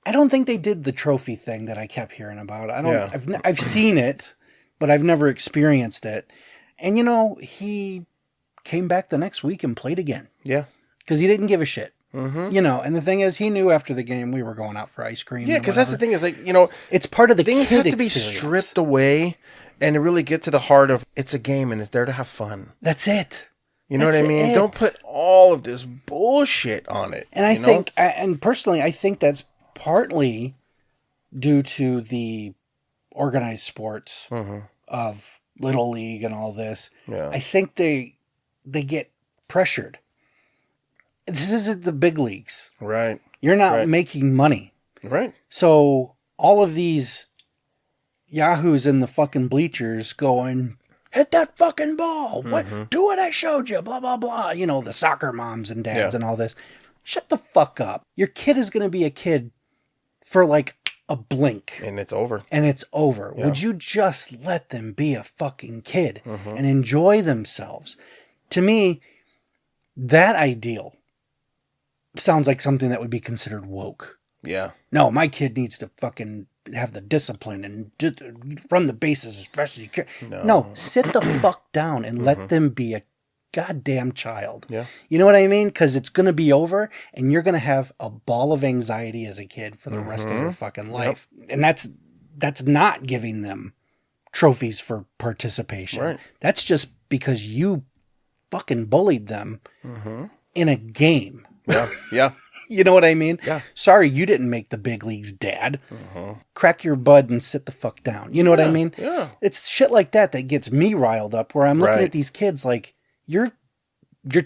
[SPEAKER 2] I don't think they did the trophy thing that I kept hearing about. I've seen it, but I've never experienced it. And, you know, he came back the next week and played again. Yeah. Because he didn't give a shit. You know, and the thing is, he knew after the game we were going out for ice cream.
[SPEAKER 1] Yeah, because that's the thing is, like, you know,
[SPEAKER 2] it's part of the
[SPEAKER 1] things
[SPEAKER 2] kid
[SPEAKER 1] have to
[SPEAKER 2] experience.
[SPEAKER 1] be stripped away and to really get to the heart of it's a game and it's there to have fun.
[SPEAKER 2] That's it.
[SPEAKER 1] You know what I mean? Don't put all of this bullshit on it.
[SPEAKER 2] And I think, and personally, I think that's partly due to the organized sports of Little League and all this. Yeah. I think they get pressured. This isn't the big leagues. Right. You're not making money. Right. So all of these yahoos in the fucking bleachers going, hit that fucking ball. What? Do what I showed you. Blah, blah, blah. You know, the soccer moms and dads and all this. Shut the fuck up. Your kid is going to be a kid for like a blink.
[SPEAKER 1] And it's over.
[SPEAKER 2] Yeah. Would you just let them be a fucking kid and enjoy themselves? To me, that ideal sounds like something that would be considered woke. Yeah. No, my kid needs to fucking have the discipline and run the bases as fast as you can. No, sit the fuck down and let them be a goddamn child.
[SPEAKER 1] Yeah.
[SPEAKER 2] You know what I mean? Because it's going to be over and you're going to have a ball of anxiety as a kid for the rest of your fucking life. And that's not giving them trophies for participation.
[SPEAKER 1] Right.
[SPEAKER 2] That's just because you fucking bullied them in a game.
[SPEAKER 1] Yeah. Yeah.
[SPEAKER 2] You know what I mean?
[SPEAKER 1] Yeah.
[SPEAKER 2] Sorry, you didn't make the big leagues, Dad. Crack your bud and sit the fuck down. You know what I mean?
[SPEAKER 1] Yeah.
[SPEAKER 2] It's shit like that gets me riled up, where I'm looking at these kids like, you're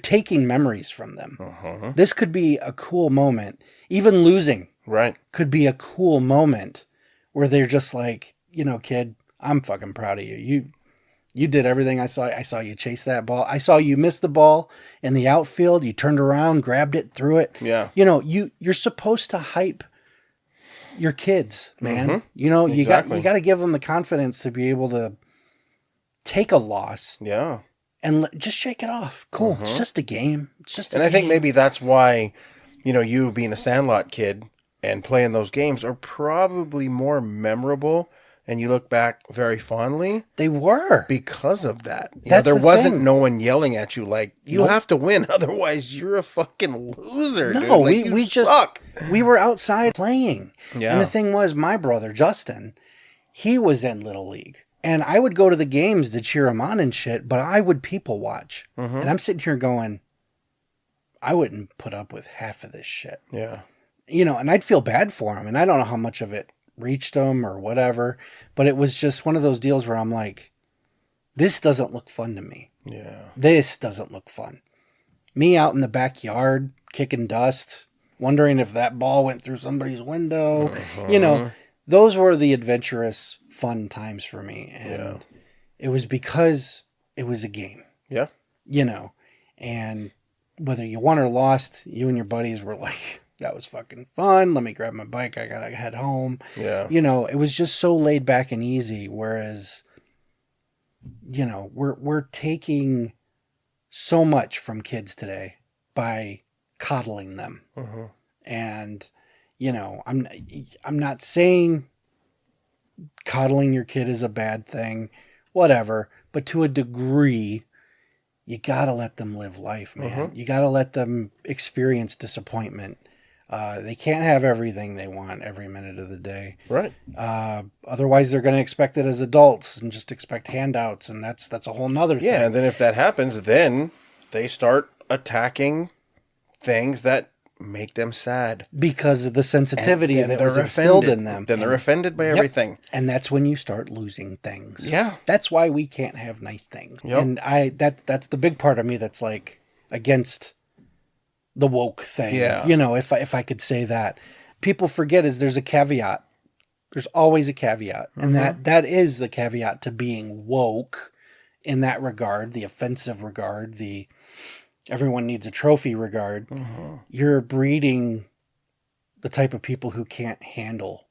[SPEAKER 2] taking memories from them. This could be a cool moment. Even losing could be a cool moment where they're just like, you know, kid, I'm fucking proud of you. You did everything. I saw you chase that ball. I saw you miss the ball in the outfield. You turned around, grabbed it, threw it.
[SPEAKER 1] Yeah.
[SPEAKER 2] You know, you're supposed to hype your kids, man. You know, you got to give them the confidence to be able to take a loss.
[SPEAKER 1] Yeah.
[SPEAKER 2] And just shake it off. Cool. It's just a game. It's just
[SPEAKER 1] And I think maybe that's why, you know, you being a Sandlot kid and playing those games are probably more memorable, and you look back very fondly.
[SPEAKER 2] They were.
[SPEAKER 1] Because of that. You
[SPEAKER 2] That's
[SPEAKER 1] know, there
[SPEAKER 2] the
[SPEAKER 1] wasn't
[SPEAKER 2] thing.
[SPEAKER 1] no one yelling at you like, you have to win, otherwise you're a fucking loser, dude.
[SPEAKER 2] No,
[SPEAKER 1] Like,
[SPEAKER 2] we just
[SPEAKER 1] suck.
[SPEAKER 2] we were outside playing.
[SPEAKER 1] Yeah.
[SPEAKER 2] And the thing was, my brother Justin, he was in Little League. And I would go to the games to cheer him on and shit, but I would people watch. And I'm sitting here going, I wouldn't put up with half of this shit.
[SPEAKER 1] Yeah.
[SPEAKER 2] You know, and I'd feel bad for him. And I don't know how much of it reached him or whatever, but it was just one of those deals where I'm like, this doesn't look fun to me.
[SPEAKER 1] Yeah.
[SPEAKER 2] This doesn't look fun. Me out in the backyard, kicking dust, wondering if that ball went through somebody's window. You know, those were the adventurous, fun times for me. And it was because it was a game.
[SPEAKER 1] Yeah.
[SPEAKER 2] You know, and whether you won or lost, you and your buddies were like, that was fucking fun. Let me grab my bike. I gotta head home.
[SPEAKER 1] Yeah.
[SPEAKER 2] You know, it was just so laid back and easy. Whereas, you know, we're taking so much from kids today by coddling them. And, you know, I'm not saying coddling your kid is a bad thing, whatever, but to a degree, you gotta let them live life, man. You gotta let them experience disappointment. They can't have everything they want every minute of the day.
[SPEAKER 1] Right.
[SPEAKER 2] Otherwise, they're going to expect it as adults and just expect handouts, and that's a whole nother thing.
[SPEAKER 1] Yeah, and then if that happens, then they start attacking things that make them sad.
[SPEAKER 2] Because of the sensitivity
[SPEAKER 1] And
[SPEAKER 2] that
[SPEAKER 1] they're
[SPEAKER 2] was instilled
[SPEAKER 1] offended.
[SPEAKER 2] in them.
[SPEAKER 1] Then they're offended by everything.
[SPEAKER 2] And that's when you start losing things.
[SPEAKER 1] Yeah.
[SPEAKER 2] That's why we can't have nice things.
[SPEAKER 1] Yep.
[SPEAKER 2] And that's the big part of me that's like against the woke thing.
[SPEAKER 1] Yeah.
[SPEAKER 2] You know, if I could say that. People forget is there's a caveat. There's always a caveat. And that is the caveat to being woke in that regard, the offensive regard, the everyone needs a trophy regard. You're breeding the type of people who can't handle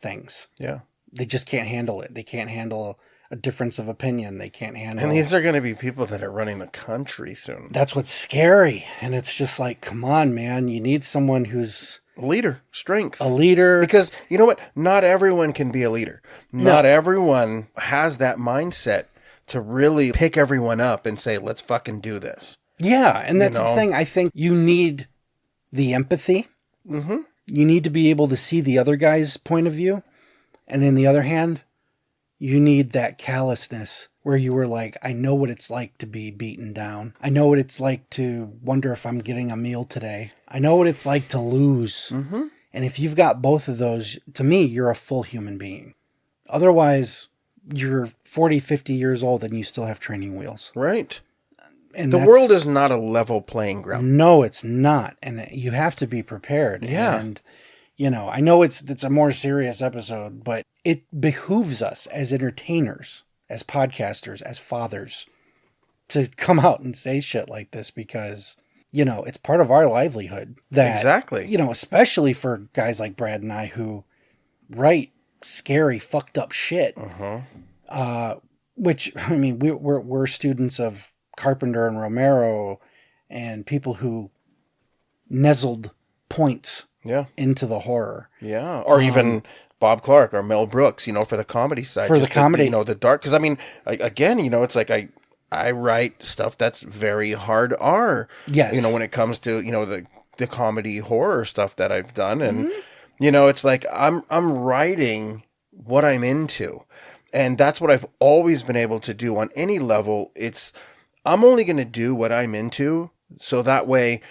[SPEAKER 2] things.
[SPEAKER 1] Yeah.
[SPEAKER 2] They just can't handle it. They can't handle a difference of opinion. They can't handle.
[SPEAKER 1] And these are going to be people that are running the country soon.
[SPEAKER 2] That's what's scary. And it's just like, come on, man. You need someone who's
[SPEAKER 1] A leader, strength.
[SPEAKER 2] a leader.
[SPEAKER 1] Because you know what? Not everyone can be a leader. Not everyone has that mindset to really pick everyone up and say, let's fucking do this.
[SPEAKER 2] Yeah. And that's
[SPEAKER 1] You know?
[SPEAKER 2] the thing. I think you need the empathy. You need to be able to see the other guy's point of view. And in the other hand, you need that callousness where you were like, I know what it's like to be beaten down. I know what it's like to wonder if I'm getting a meal today. I know what it's like to lose. And if you've got both of those, to me, you're a full human being. Otherwise, you're 40, 50 years old and you still have training wheels.
[SPEAKER 1] Right.
[SPEAKER 2] And
[SPEAKER 1] The world is not a level playing ground.
[SPEAKER 2] No, it's not. And you have to be prepared.
[SPEAKER 1] Yeah.
[SPEAKER 2] And, you know, I know it's a more serious episode, but it behooves us as entertainers, as podcasters, as fathers, to come out and say shit like this because, you know, it's part of our livelihood. That,
[SPEAKER 1] Exactly.
[SPEAKER 2] You know, especially for guys like Brad and I who write scary, fucked up shit. Which, I mean, we're students of Carpenter and Romero and people who nuzzled points
[SPEAKER 1] Yeah.
[SPEAKER 2] into the horror.
[SPEAKER 1] Yeah. Or even Bob Clark or Mel Brooks, for the comedy side.
[SPEAKER 2] For the comedy.
[SPEAKER 1] The dark. Because, I mean, again, it's like I write stuff that's very hard R.
[SPEAKER 2] Yes.
[SPEAKER 1] When it comes to, the comedy horror stuff that I've done. And, it's like I'm writing what I'm into. And that's what I've always been able to do on any level. I'm only going to do what I'm into. So that way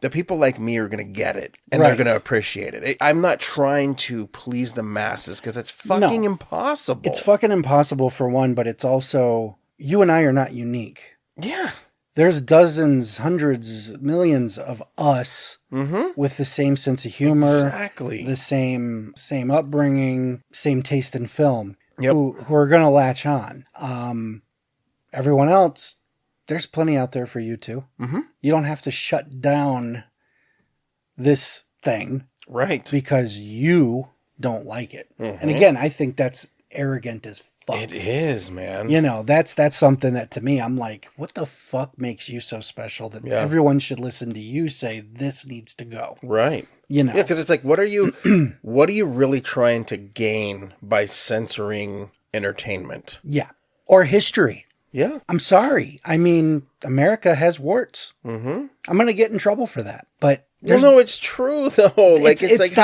[SPEAKER 1] the people like me are going to get it and they're going to appreciate it. I'm not trying to please the masses because it's fucking impossible.
[SPEAKER 2] It's fucking impossible for one, but it's also, you and I are not unique.
[SPEAKER 1] Yeah.
[SPEAKER 2] There's dozens, hundreds, millions of us with the same sense of humor.
[SPEAKER 1] Exactly.
[SPEAKER 2] The same upbringing, same taste in film.
[SPEAKER 1] Yep.
[SPEAKER 2] Who are going to latch on. Everyone else, there's plenty out there for you too. Mm-hmm. You don't have to shut down this thing.
[SPEAKER 1] Right.
[SPEAKER 2] Because you don't like it. Mm-hmm. And again, I think that's arrogant as fuck.
[SPEAKER 1] It is, man.
[SPEAKER 2] That's something that to me, I'm like, what the fuck makes you so special that everyone should listen to you say this needs to go?
[SPEAKER 1] Right. Yeah, because it's like, what are you really trying to gain by censoring entertainment?
[SPEAKER 2] Yeah. Or history.
[SPEAKER 1] Yeah.
[SPEAKER 2] I'm sorry. I mean, America has warts. Mm-hmm. I'm going to get in trouble for that. But
[SPEAKER 1] no, it's true though. Like
[SPEAKER 2] it's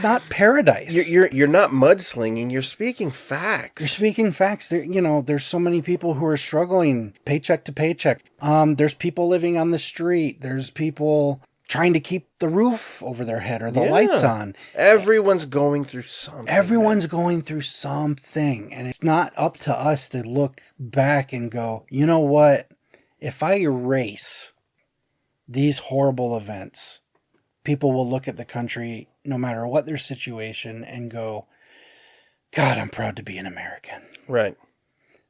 [SPEAKER 2] not paradise.
[SPEAKER 1] You're not mudslinging. You're speaking facts.
[SPEAKER 2] You're speaking facts. There's so many people who are struggling paycheck to paycheck. There's people living on the street. There's people trying to keep the roof over their head or the lights on.
[SPEAKER 1] Everyone's going through something.
[SPEAKER 2] Everyone's going through something. And it's not up to us to look back and go, you know what? If I erase these horrible events, people will look at the country, no matter what their situation, and go, God, I'm proud to be an American.
[SPEAKER 1] Right.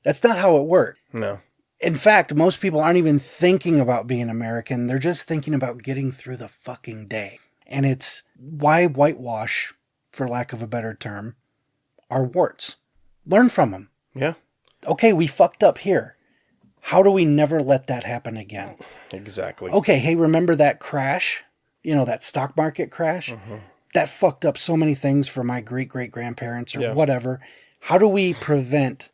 [SPEAKER 2] That's not how it works.
[SPEAKER 1] No.
[SPEAKER 2] In fact, most people aren't even thinking about being American. They're just thinking about getting through the fucking day. And it's why whitewash, for lack of a better term, our warts. Learn from them.
[SPEAKER 1] Yeah.
[SPEAKER 2] Okay, we fucked up here. How do we never let that happen again?
[SPEAKER 1] Exactly.
[SPEAKER 2] Okay, hey, remember that crash? That stock market crash? Mm-hmm. That fucked up so many things for my great-great-grandparents or whatever. How do we prevent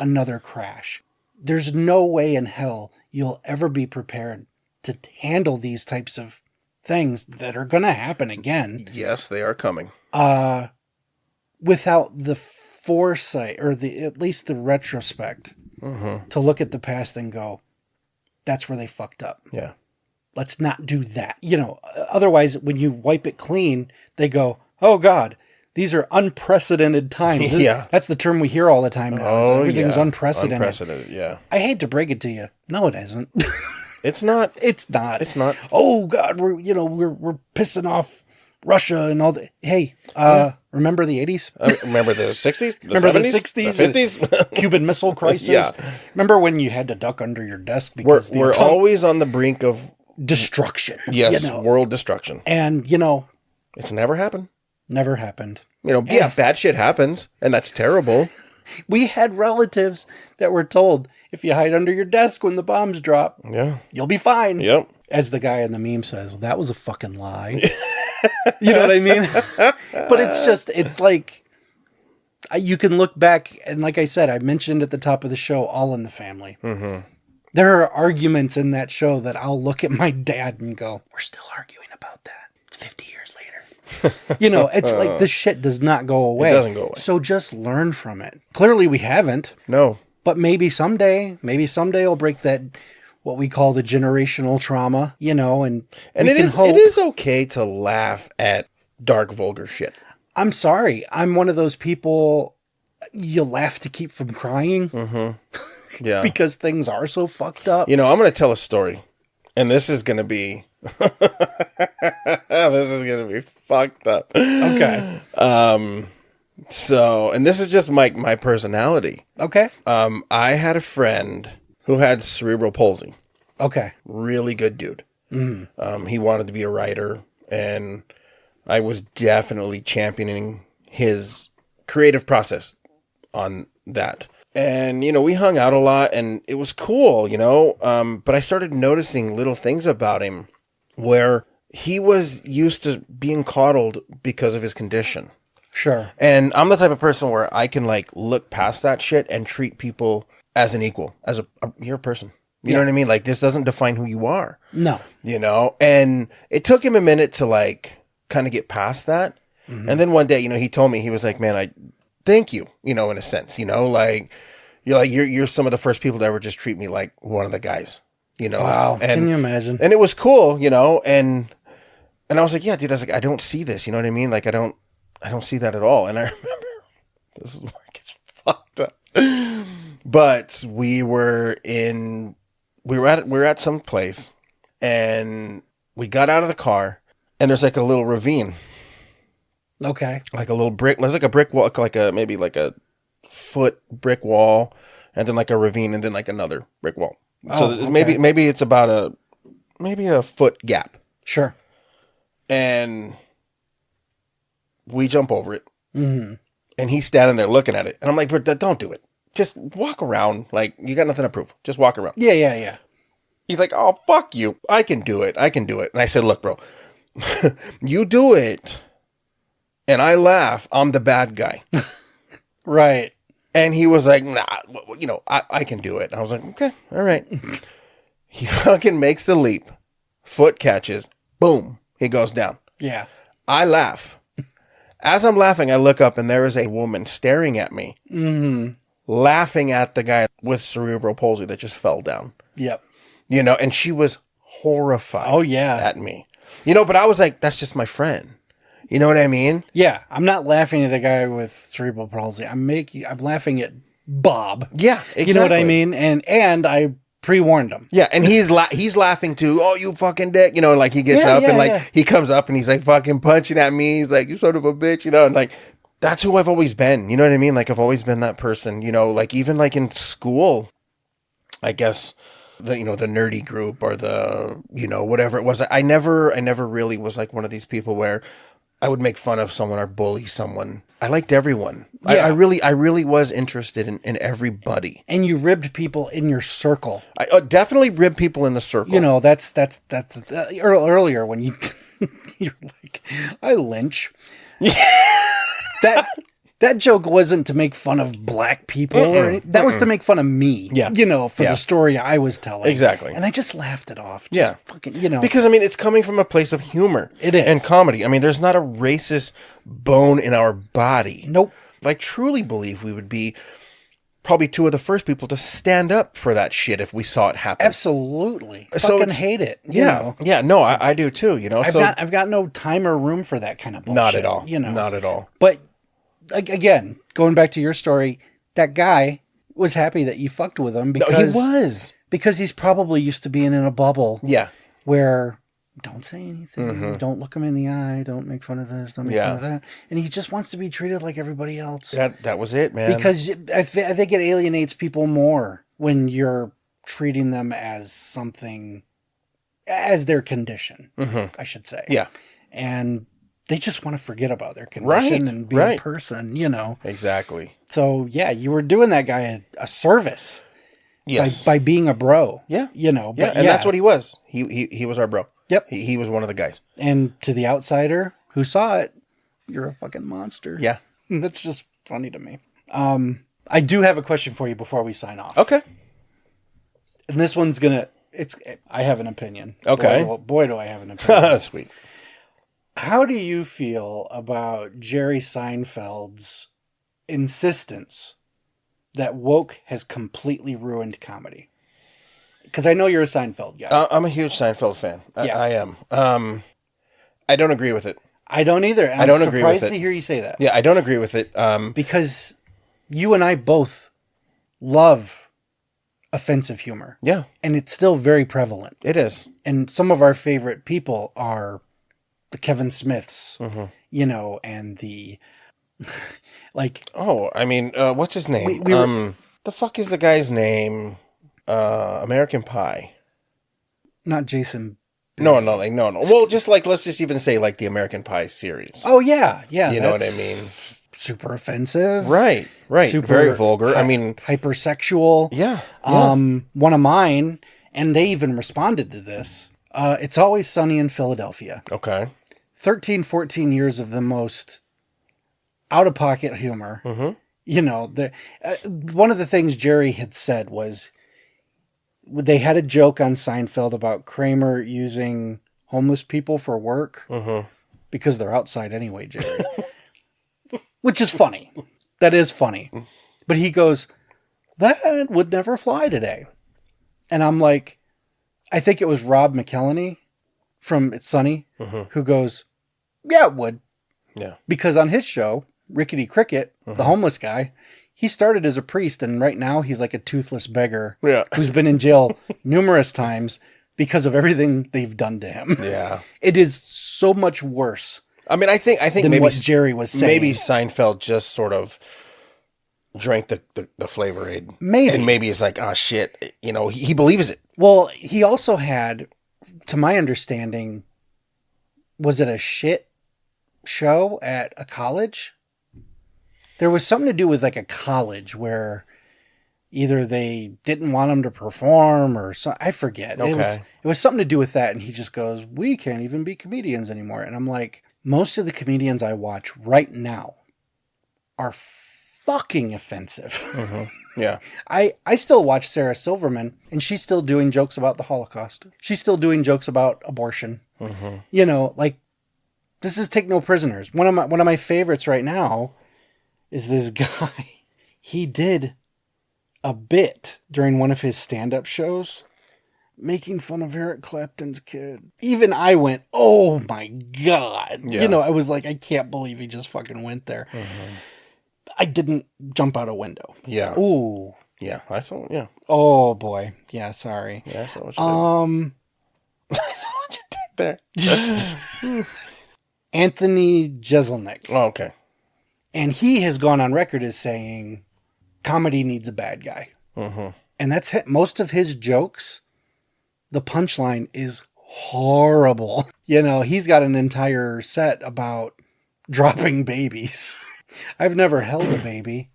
[SPEAKER 2] another crash? There's no way in hell you'll ever be prepared to handle these types of things that are going to happen again.
[SPEAKER 1] Yes, they are coming.
[SPEAKER 2] Without the foresight or at least the retrospect to look at the past and go, that's where they fucked up.
[SPEAKER 1] Yeah.
[SPEAKER 2] Let's not do that. Otherwise, when you wipe it clean, they go, oh God, these are unprecedented times.
[SPEAKER 1] Yeah.
[SPEAKER 2] That's the term we hear all the time now.
[SPEAKER 1] Oh,
[SPEAKER 2] Everything's unprecedented.
[SPEAKER 1] Unprecedented, yeah.
[SPEAKER 2] I hate to break it to you. No, it isn't.
[SPEAKER 1] It's not.
[SPEAKER 2] It's not.
[SPEAKER 1] It's not.
[SPEAKER 2] Oh God, we're pissing off Russia and all that. Hey, remember the 80s?
[SPEAKER 1] Remember the 60s?
[SPEAKER 2] Remember
[SPEAKER 1] 70s?
[SPEAKER 2] the 60s?
[SPEAKER 1] The 50s?
[SPEAKER 2] Cuban Missile Crisis?
[SPEAKER 1] Yeah.
[SPEAKER 2] Remember when you had to duck under your desk because
[SPEAKER 1] we're always on the brink of
[SPEAKER 2] destruction.
[SPEAKER 1] Yes, world destruction.
[SPEAKER 2] And,
[SPEAKER 1] it's never happened.
[SPEAKER 2] Never happened.
[SPEAKER 1] Bad shit happens, and that's terrible.
[SPEAKER 2] We had relatives that were told, if you hide under your desk when the bombs drop, you'll be fine.
[SPEAKER 1] Yep.
[SPEAKER 2] As the guy in the meme says, well, that was a fucking lie. You know what I mean? But it's like, you can look back, and like I said, I mentioned at the top of the show, All in the Family. Mm-hmm. There are arguments in that show that I'll look at my dad and go, we're still arguing about that. It's 50 years later. It's like this shit does not go away.
[SPEAKER 1] It doesn't go away.
[SPEAKER 2] So just learn from it. Clearly we haven't.
[SPEAKER 1] No.
[SPEAKER 2] But maybe someday I'll break that, what we call the generational trauma, and
[SPEAKER 1] it is okay to laugh at dark, vulgar shit.
[SPEAKER 2] I'm sorry. I'm one of those people, you laugh to keep from crying. Mm-hmm.
[SPEAKER 1] Yeah.
[SPEAKER 2] Because things are so fucked up.
[SPEAKER 1] I'm going to tell a story. And this is going to be... this is going to be fucked up.
[SPEAKER 2] Okay.
[SPEAKER 1] So, and this is just my personality.
[SPEAKER 2] Okay.
[SPEAKER 1] I had a friend who had cerebral palsy.
[SPEAKER 2] Okay.
[SPEAKER 1] Really good dude.
[SPEAKER 2] Mm-hmm.
[SPEAKER 1] He wanted to be a writer, and I was definitely championing his creative process on that. And, we hung out a lot, and it was cool, but I started noticing little things about him where he was used to being coddled because of his condition.
[SPEAKER 2] Sure.
[SPEAKER 1] And I'm the type of person where I can like look past that shit and treat people as an equal, as you're a person. You know what I mean? Like, this doesn't define who you are.
[SPEAKER 2] No.
[SPEAKER 1] You know? And it took him a minute to like kind of get past that. Mm-hmm. And then one day, you know, he told me, he was like, man, I thank you, you know, in a sense, you know, like you're some of the first people to ever just treat me like one of the guys, you know?
[SPEAKER 2] Wow.
[SPEAKER 1] And,
[SPEAKER 2] can you imagine?
[SPEAKER 1] And it was cool, you know? And I was like, yeah, dude, I was like, I don't see this. You know what I mean? Like, I don't see that at all. And I remember, this is where it gets fucked up. But we were at some place, and we got out of the car, and there's like a little ravine.
[SPEAKER 2] Okay.
[SPEAKER 1] Like a little brick. There's like a brick wall, maybe like a foot brick wall, and then like a ravine, and then like another brick wall. So
[SPEAKER 2] okay.
[SPEAKER 1] maybe it's about a foot gap.
[SPEAKER 2] Sure.
[SPEAKER 1] And we jump over it.
[SPEAKER 2] Mm-hmm.
[SPEAKER 1] And he's standing there looking at it. And I'm like, but don't do it. Just walk around. Like, you got nothing to prove. Just walk around.
[SPEAKER 2] Yeah.
[SPEAKER 1] He's like, oh, fuck you. I can do it. And I said, look, bro, you do it. And I laugh. I'm the bad guy.
[SPEAKER 2] Right.
[SPEAKER 1] And he was like, nah, you know, I can do it. And I was like, okay, all right. He fucking makes the leap. Foot catches. Boom. He goes down.
[SPEAKER 2] Yeah.
[SPEAKER 1] I laugh. As I'm laughing, I look up and there is a woman staring at me, laughing at the guy with cerebral palsy that just fell down.
[SPEAKER 2] Yep.
[SPEAKER 1] You know, and she was horrified at me. You know, but I was like, that's just my friend. You know what I mean?
[SPEAKER 2] Yeah. I'm not laughing at a guy with cerebral palsy. I'm laughing at Bob.
[SPEAKER 1] Yeah, exactly.
[SPEAKER 2] You know what I mean? And I pre-warned him.
[SPEAKER 1] Yeah, and he's laughing too. Oh, you fucking dick. You know, like he gets up and like he comes up and he's like fucking punching at me. He's like, you son of a bitch, you know, and like that's who I've always been. You know what I mean? Like I've always been that person, you know, like even like in school, I guess the nerdy group or the, you know, whatever it was. I never really was like one of these people where I would make fun of someone or bully someone. I liked everyone. Yeah. I really was interested in everybody.
[SPEAKER 2] And you ribbed people in your circle.
[SPEAKER 1] I definitely ribbed people in the circle.
[SPEAKER 2] You know, that's earlier when you're like, I lynch. That joke wasn't to make fun of black people. That was to make fun of me.
[SPEAKER 1] Yeah.
[SPEAKER 2] You know, for the story I was telling.
[SPEAKER 1] Exactly.
[SPEAKER 2] And I just laughed it off. Fucking, you know.
[SPEAKER 1] Because, I mean, it's coming from a place of humor.
[SPEAKER 2] It is.
[SPEAKER 1] And comedy. I mean, there's not a racist bone in our body.
[SPEAKER 2] Nope.
[SPEAKER 1] I truly believe we would be probably two of the first people to stand up for that shit if we saw it happen.
[SPEAKER 2] Absolutely. Fucking hate it. You know?
[SPEAKER 1] Yeah. No, I do too. You know,
[SPEAKER 2] I've got no time or room for that kind of bullshit.
[SPEAKER 1] Not at all.
[SPEAKER 2] You know,
[SPEAKER 1] not at all.
[SPEAKER 2] But again, going back to your story, that guy was happy that you fucked with him because
[SPEAKER 1] he was,
[SPEAKER 2] because he's probably used to being in a bubble.
[SPEAKER 1] Yeah.
[SPEAKER 2] Where don't say anything, don't look him in the eye, don't make fun of this, don't make fun of that, and he just wants to be treated like everybody else.
[SPEAKER 1] That was it, man.
[SPEAKER 2] Because I think it alienates people more when you're treating them as something, as their condition, I should say.
[SPEAKER 1] Yeah.
[SPEAKER 2] And they just want to forget about their condition and be a person, you know.
[SPEAKER 1] Exactly.
[SPEAKER 2] So, yeah, you were doing that guy a service.
[SPEAKER 1] Yes.
[SPEAKER 2] By being a bro.
[SPEAKER 1] Yeah.
[SPEAKER 2] You know.
[SPEAKER 1] But and that's what he was. He was our bro.
[SPEAKER 2] Yep.
[SPEAKER 1] He was one of the guys.
[SPEAKER 2] And to the outsider who saw it, you're a fucking monster.
[SPEAKER 1] Yeah.
[SPEAKER 2] That's just funny to me. I do have a question for you before we sign off.
[SPEAKER 1] Okay.
[SPEAKER 2] And this one's I have an opinion.
[SPEAKER 1] Okay.
[SPEAKER 2] Boy, do I have an opinion.
[SPEAKER 1] Sweet.
[SPEAKER 2] How do you feel about Jerry Seinfeld's insistence that woke has completely ruined comedy? Because I know you're a Seinfeld guy.
[SPEAKER 1] I'm a huge Seinfeld fan. I am. I don't agree with it.
[SPEAKER 2] I don't either.
[SPEAKER 1] I don't agree with it.
[SPEAKER 2] I'm surprised to hear you say that.
[SPEAKER 1] Yeah, I don't agree with it.
[SPEAKER 2] Because you and I both love offensive humor.
[SPEAKER 1] Yeah.
[SPEAKER 2] And it's still very prevalent.
[SPEAKER 1] It is.
[SPEAKER 2] And some of our favorite people are the Kevin Smiths, you know, and the, like...
[SPEAKER 1] Oh, I mean, what's his name? The fuck is the guy's name? American Pie.
[SPEAKER 2] Not Jason.
[SPEAKER 1] No. Well, just like, let's just even say like the American Pie series.
[SPEAKER 2] Oh, yeah. Yeah.
[SPEAKER 1] You know what I mean?
[SPEAKER 2] Super offensive.
[SPEAKER 1] Right. Super very vulgar. I mean...
[SPEAKER 2] Hypersexual.
[SPEAKER 1] Yeah.
[SPEAKER 2] One of mine, and they even responded to this. It's Always Sunny in Philadelphia.
[SPEAKER 1] Okay.
[SPEAKER 2] 13, 14 years of the most out of pocket humor. You know, one of the things Jerry had said was they had a joke on Seinfeld about Kramer using homeless people for work because they're outside anyway, Jerry. Which is funny. That is funny. But he goes, that would never fly today. And I'm like, I think it was Rob McElhenney from It's Sunny who goes, yeah, it would.
[SPEAKER 1] Yeah.
[SPEAKER 2] Because on his show, Rickety Cricket, the homeless guy, he started as a priest, and right now he's like a toothless beggar who's been in jail numerous times because of everything they've done to him.
[SPEAKER 1] Yeah.
[SPEAKER 2] It is so much worse.
[SPEAKER 1] I mean, I think
[SPEAKER 2] than
[SPEAKER 1] maybe
[SPEAKER 2] what Jerry was saying.
[SPEAKER 1] Maybe Seinfeld just sort of drank the Flavor-Aid.
[SPEAKER 2] Maybe.
[SPEAKER 1] And maybe it's like, oh shit, you know, he believes it.
[SPEAKER 2] Well, he also had, to my understanding, was it a shit show at a college? There was something to do with like a college where either they didn't want him to perform or so, I forget.
[SPEAKER 1] Okay.
[SPEAKER 2] It was something to do with that. And he just goes, we can't even be comedians anymore. And I'm like, most of the comedians I watch right now are fucking offensive.
[SPEAKER 1] Yeah.
[SPEAKER 2] I still watch Sarah Silverman, and she's still doing jokes about the Holocaust. She's still doing jokes about abortion. You know, like, this is Take No Prisoners. One of my favorites right now is this guy. He did a bit during one of his stand-up shows making fun of Eric Clapton's kid. Even I went, oh my God.
[SPEAKER 1] Yeah.
[SPEAKER 2] You know, I was like, I can't believe he just fucking went there. I didn't jump out a window.
[SPEAKER 1] Yeah.
[SPEAKER 2] Ooh.
[SPEAKER 1] Yeah. I saw. Yeah.
[SPEAKER 2] Oh boy. Yeah. Sorry.
[SPEAKER 1] Yeah. I saw what you did. I saw what you did there.
[SPEAKER 2] Anthony Jeselnik.
[SPEAKER 1] Oh, okay.
[SPEAKER 2] And he has gone on record as saying comedy needs a bad guy. And that's most of his jokes. The punchline is horrible. You know, he's got an entire set about dropping babies. I've never held a baby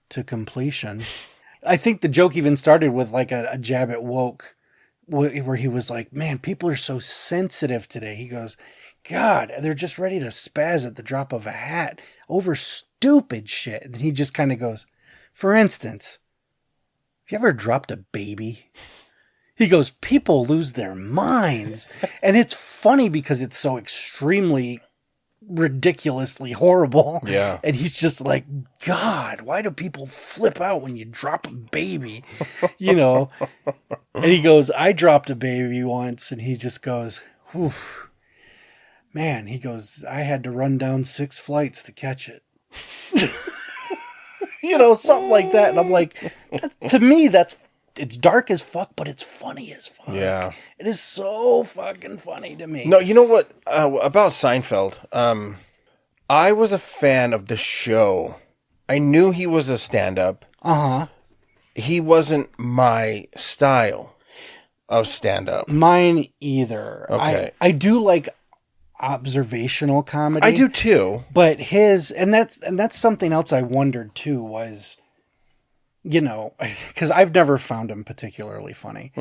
[SPEAKER 2] to completion. I think the joke even started with like a jab at woke, where he was like, man, people are so sensitive today. He goes, God, they're just ready to spaz at the drop of a hat over stupid shit. And he just kind of goes, for instance, have you ever dropped a baby? He goes, people lose their minds. And it's funny because it's so extremely ridiculously horrible.
[SPEAKER 1] Yeah.
[SPEAKER 2] And he's just like, God, why do people flip out when you drop a baby? You know? And he goes, I dropped a baby once. And he just goes, whew. Man, he goes, I had to run down 6 flights to catch it. You know, something like that. And I'm like, to me, it's dark as fuck, but it's funny as fuck.
[SPEAKER 1] Yeah.
[SPEAKER 2] It is so fucking funny to me.
[SPEAKER 1] No, you know what? About Seinfeld, I was a fan of the show. I knew he was a stand-up. He wasn't my style of stand-up.
[SPEAKER 2] Mine either.
[SPEAKER 1] Okay.
[SPEAKER 2] I do like observational comedy.
[SPEAKER 1] I do too.
[SPEAKER 2] But and that's something else I wondered too was, you know, because I've never found him particularly funny.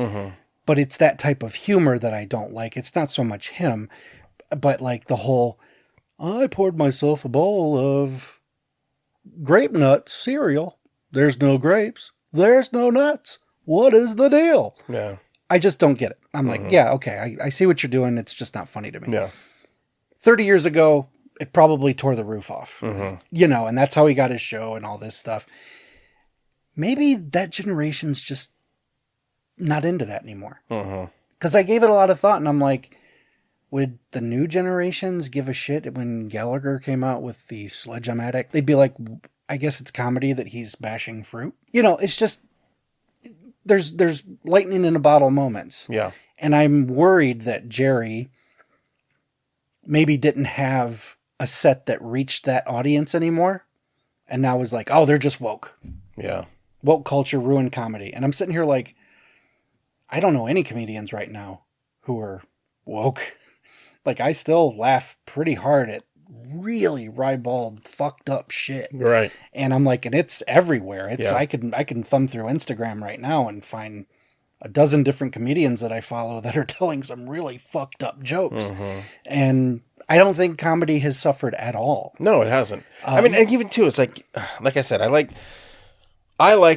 [SPEAKER 2] But it's that type of humor that I don't like. It's not so much him, but like the whole, I poured myself a bowl of grape nut cereal. There's no grapes. There's no nuts. What is the deal?
[SPEAKER 1] Yeah.
[SPEAKER 2] I just don't get it. I'm like, yeah, okay. I see what you're doing. It's just not funny to me.
[SPEAKER 1] Yeah.
[SPEAKER 2] 30 years ago, it probably tore the roof off, you know, and that's how he got his show and all this stuff. Maybe that generation's just not into that anymore. Because I gave it a lot of thought, and I'm like, would the new generations give a shit when Gallagher came out with the Sledge-O-Matic? They'd be like, I guess it's comedy that he's bashing fruit. You know, it's just, there's lightning in a bottle moments.
[SPEAKER 1] Yeah.
[SPEAKER 2] And I'm worried that Jerry maybe didn't have a set that reached that audience anymore. And now is like, oh, they're just woke.
[SPEAKER 1] Yeah.
[SPEAKER 2] Woke culture ruined comedy. And I'm sitting here like, I don't know any comedians right now who are woke. Like, I still laugh pretty hard at really ribald, fucked up shit.
[SPEAKER 1] Right.
[SPEAKER 2] And I'm like, and it's everywhere. It's
[SPEAKER 1] Yeah.
[SPEAKER 2] I can thumb through Instagram right now and find a dozen different comedians that I follow that are telling some really fucked up jokes. And I don't think comedy has suffered at all.
[SPEAKER 1] No, it hasn't. I mean, and even too, it's like I said, I like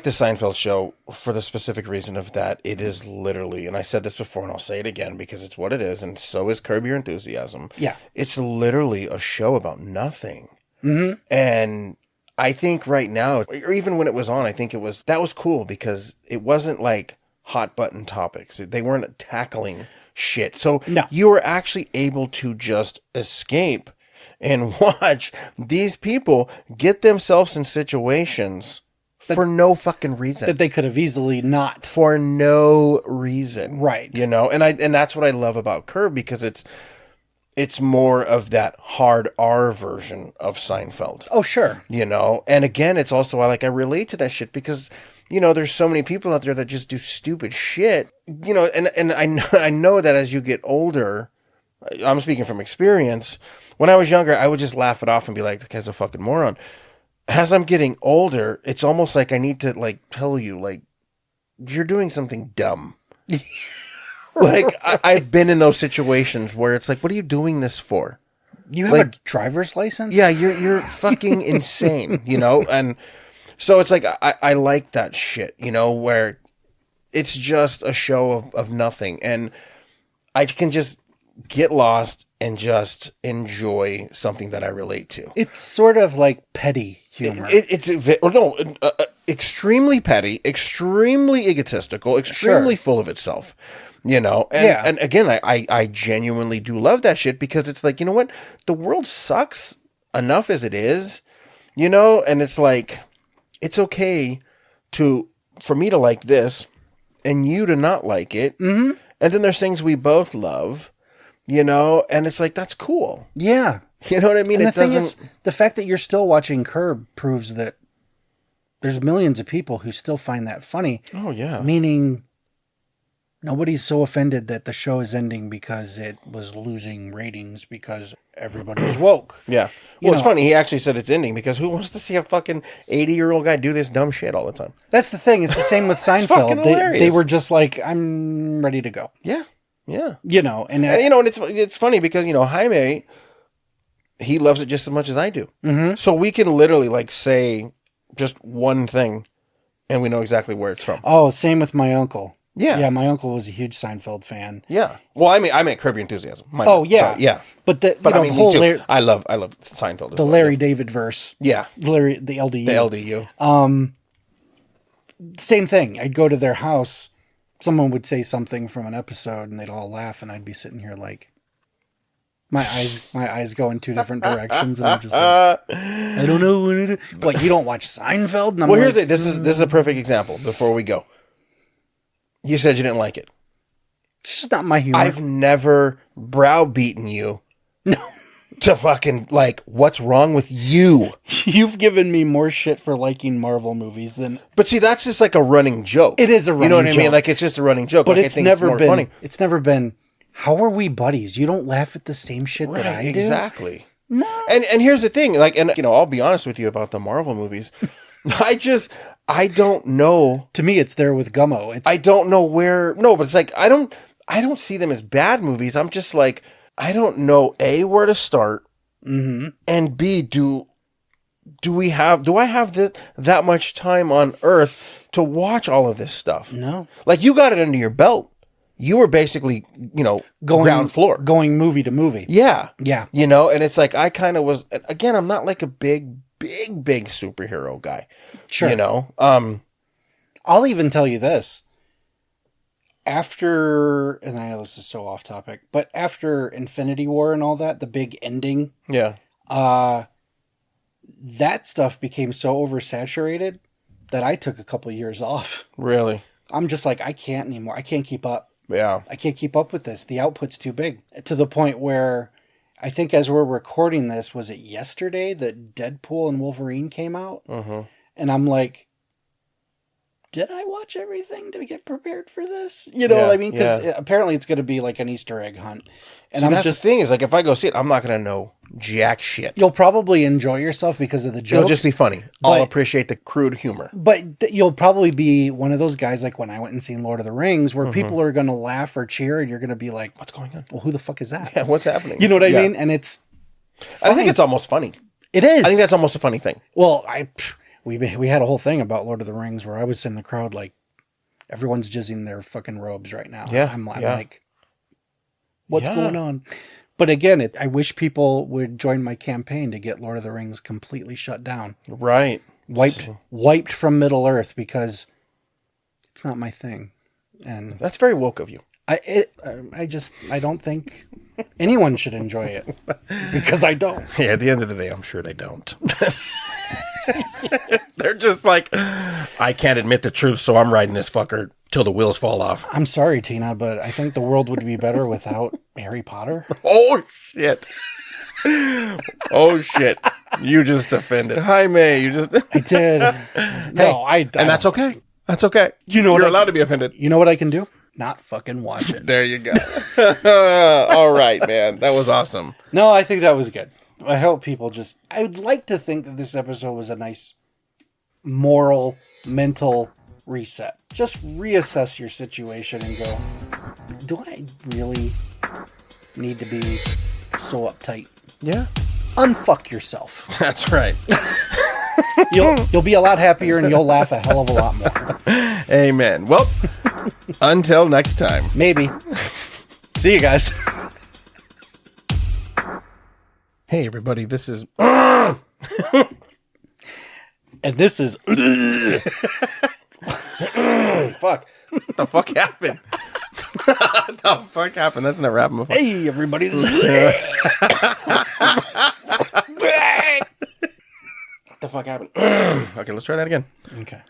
[SPEAKER 1] the Seinfeld show for the specific reason of that it is literally, and I said this before and I'll say it again because it's what it is, and so is Curb Your Enthusiasm.
[SPEAKER 2] Yeah.
[SPEAKER 1] It's literally a show about nothing. Mm-hmm. And I think right now, or even when it was on, I think that was cool because it wasn't like hot button topics. They weren't tackling shit. So
[SPEAKER 2] no.
[SPEAKER 1] You were actually able to just escape and watch these people get themselves in situations for no fucking reason.
[SPEAKER 2] That they could have easily not.
[SPEAKER 1] For no reason.
[SPEAKER 2] Right.
[SPEAKER 1] You know, and that's what I love about Curb because it's more of that hard R version of Seinfeld.
[SPEAKER 2] Oh, sure.
[SPEAKER 1] You know, and again, it's also I relate to that shit because, you know, there's so many people out there that just do stupid shit, you know, and I know that as you get older, I'm speaking from experience. When I was younger, I would just laugh it off and be like, the guy's a fucking moron. As I'm getting older, it's almost like I need to like tell you, like, you're doing something dumb. Like I've been in those situations where it's like, what are you doing this for?
[SPEAKER 2] You have a driver's license?
[SPEAKER 1] Yeah, you're fucking insane, you know? And so it's like I like that shit, you know, where it's just a show of nothing. And I can just get lost and just enjoy something that I relate to.
[SPEAKER 2] It's sort of like petty humor.
[SPEAKER 1] Extremely petty, extremely egotistical, extremely full of itself. You know, and again, I genuinely do love that shit because it's like, you know what? The world sucks enough as it is, you know, and it's like, it's okay for me to like this and you to not like it. Mm-hmm. And then there's things we both love, you know, and it's like, that's cool.
[SPEAKER 2] Yeah.
[SPEAKER 1] You know what I mean?
[SPEAKER 2] And the fact that you're still watching Curb proves that there's millions of people who still find that funny.
[SPEAKER 1] Oh, yeah.
[SPEAKER 2] Meaning nobody's so offended that the show is ending because it was losing ratings because everybody's woke.
[SPEAKER 1] Yeah. Well, it's funny. He actually said it's ending because who wants to see a fucking 80-year-old guy do this dumb shit all the time?
[SPEAKER 2] That's the thing. It's the same with Seinfeld. They were just like, I'm ready to go.
[SPEAKER 1] Yeah. Yeah.
[SPEAKER 2] You know, and
[SPEAKER 1] it's funny because, you know, Jaime, he loves it just as much as I do. Mm-hmm. So we can literally like say just one thing and we know exactly where it's from.
[SPEAKER 2] Oh, same with my uncle.
[SPEAKER 1] Yeah.
[SPEAKER 2] Yeah, my uncle was a huge Seinfeld fan.
[SPEAKER 1] Yeah. Well, I meant Curb Your Enthusiasm.
[SPEAKER 2] Yeah.
[SPEAKER 1] Sorry, yeah.
[SPEAKER 2] But the
[SPEAKER 1] whole me too. I love Seinfeld as
[SPEAKER 2] the
[SPEAKER 1] well.
[SPEAKER 2] Larry David verse.
[SPEAKER 1] Yeah.
[SPEAKER 2] The LDU.
[SPEAKER 1] The LDU.
[SPEAKER 2] Same thing. I'd go to their house. Someone would say something from an episode and they'd all laugh and I'd be sitting here like my eyes go in two different directions and I'm just like, I don't know. What, you don't watch Seinfeld? And I'm
[SPEAKER 1] here's it. This is a perfect example before we go. You said you didn't like it.
[SPEAKER 2] It's just not my humor.
[SPEAKER 1] I've never browbeaten you.
[SPEAKER 2] No.
[SPEAKER 1] To fucking, like, what's wrong with you?
[SPEAKER 2] You've given me more shit for liking Marvel movies than...
[SPEAKER 1] But see, that's just like a running joke.
[SPEAKER 2] It is a running joke.
[SPEAKER 1] You know what I mean? Like, it's just a running joke.
[SPEAKER 2] But
[SPEAKER 1] like,
[SPEAKER 2] it's never been... Funny. It's never been, how are we buddies? You don't laugh at the same shit that I do?
[SPEAKER 1] Exactly.
[SPEAKER 2] No.
[SPEAKER 1] And here's the thing. Like, and, you know, I'll be honest with you about the Marvel movies. I don't know.
[SPEAKER 2] To me, it's there with Gummo.
[SPEAKER 1] I don't know where. No, but it's like I don't see them as bad movies. I'm just like I don't know A, where to start, and B, do I have that much time on Earth to watch all of this stuff?
[SPEAKER 2] No.
[SPEAKER 1] Like you got it under your belt. You were basically, you know, ground floor,
[SPEAKER 2] going movie to movie.
[SPEAKER 1] Yeah,
[SPEAKER 2] yeah.
[SPEAKER 1] You know, and it's like I kind of was. Again, I'm not like a big superhero guy.
[SPEAKER 2] Sure.
[SPEAKER 1] You know,
[SPEAKER 2] I'll even tell you this. After, and I know this is so off topic, but after Infinity War and all that, the big ending.
[SPEAKER 1] Yeah.
[SPEAKER 2] That stuff became so oversaturated that I took a couple years off.
[SPEAKER 1] Really?
[SPEAKER 2] I'm just like, I can't anymore. I can't keep up.
[SPEAKER 1] Yeah.
[SPEAKER 2] I can't keep up with this. The output's too big. To the point where I think as we're recording this, was it yesterday that Deadpool and Wolverine came out?
[SPEAKER 1] Mm-hmm.
[SPEAKER 2] And I'm like, did I watch everything to get prepared for this? You know what I mean? Because apparently it's going to be like an Easter egg hunt. And
[SPEAKER 1] that's the thing is like, if I go see it, I'm not going to know jack shit.
[SPEAKER 2] You'll probably enjoy yourself because of the jokes.
[SPEAKER 1] It'll just be funny. I'll appreciate the crude humor.
[SPEAKER 2] But you'll probably be one of those guys like when I went and seen Lord of the Rings where people are going to laugh or cheer and you're going to be like,
[SPEAKER 1] what's going on?
[SPEAKER 2] Well, who the fuck is that?
[SPEAKER 1] Yeah, what's happening?
[SPEAKER 2] You know what I mean? And it's fine.
[SPEAKER 1] I think it's almost funny.
[SPEAKER 2] It is.
[SPEAKER 1] I think that's almost a funny thing.
[SPEAKER 2] Well, we had a whole thing about Lord of the Rings where I was in the crowd like everyone's jizzing their fucking robes right now.
[SPEAKER 1] Yeah,
[SPEAKER 2] I'm like, what's going on? But again, I wish people would join my campaign to get Lord of the Rings completely shut down.
[SPEAKER 1] Right.
[SPEAKER 2] Wiped from Middle Earth because it's not my thing. And
[SPEAKER 1] that's very woke of you.
[SPEAKER 2] I don't think anyone should enjoy it because I don't.
[SPEAKER 1] Yeah, at the end of the day, I'm sure they don't. They're just like, I can't admit the truth, so I'm riding this fucker till the wheels fall off.
[SPEAKER 2] I'm sorry, Tina, but I think the world would be better without Harry Potter.
[SPEAKER 1] Oh, shit. Oh, shit. You just offended Jaime. You just...
[SPEAKER 2] I did. No, I
[SPEAKER 1] and that's okay. That's okay.
[SPEAKER 2] You know
[SPEAKER 1] You're allowed to be offended.
[SPEAKER 2] You know what I can do? Not fucking watch it.
[SPEAKER 1] There you go. All right, man. That was awesome.
[SPEAKER 2] No, I think that was good. I hope people I would like to think that this episode was a nice moral, mental reset. Just reassess your situation and go, do I really need to be so uptight?
[SPEAKER 1] Yeah.
[SPEAKER 2] Unfuck yourself.
[SPEAKER 1] That's right.
[SPEAKER 2] You'll be a lot happier and you'll laugh a hell of a lot more.
[SPEAKER 1] Amen. Well, until next time.
[SPEAKER 2] Maybe. See you guys.
[SPEAKER 1] Hey, everybody, this is...
[SPEAKER 2] And this is...
[SPEAKER 1] Fuck. What the fuck happened? What the fuck happened? That's never happened before.
[SPEAKER 2] Hey, everybody, this is...
[SPEAKER 1] What the fuck happened? Okay, let's try that again.
[SPEAKER 2] Okay.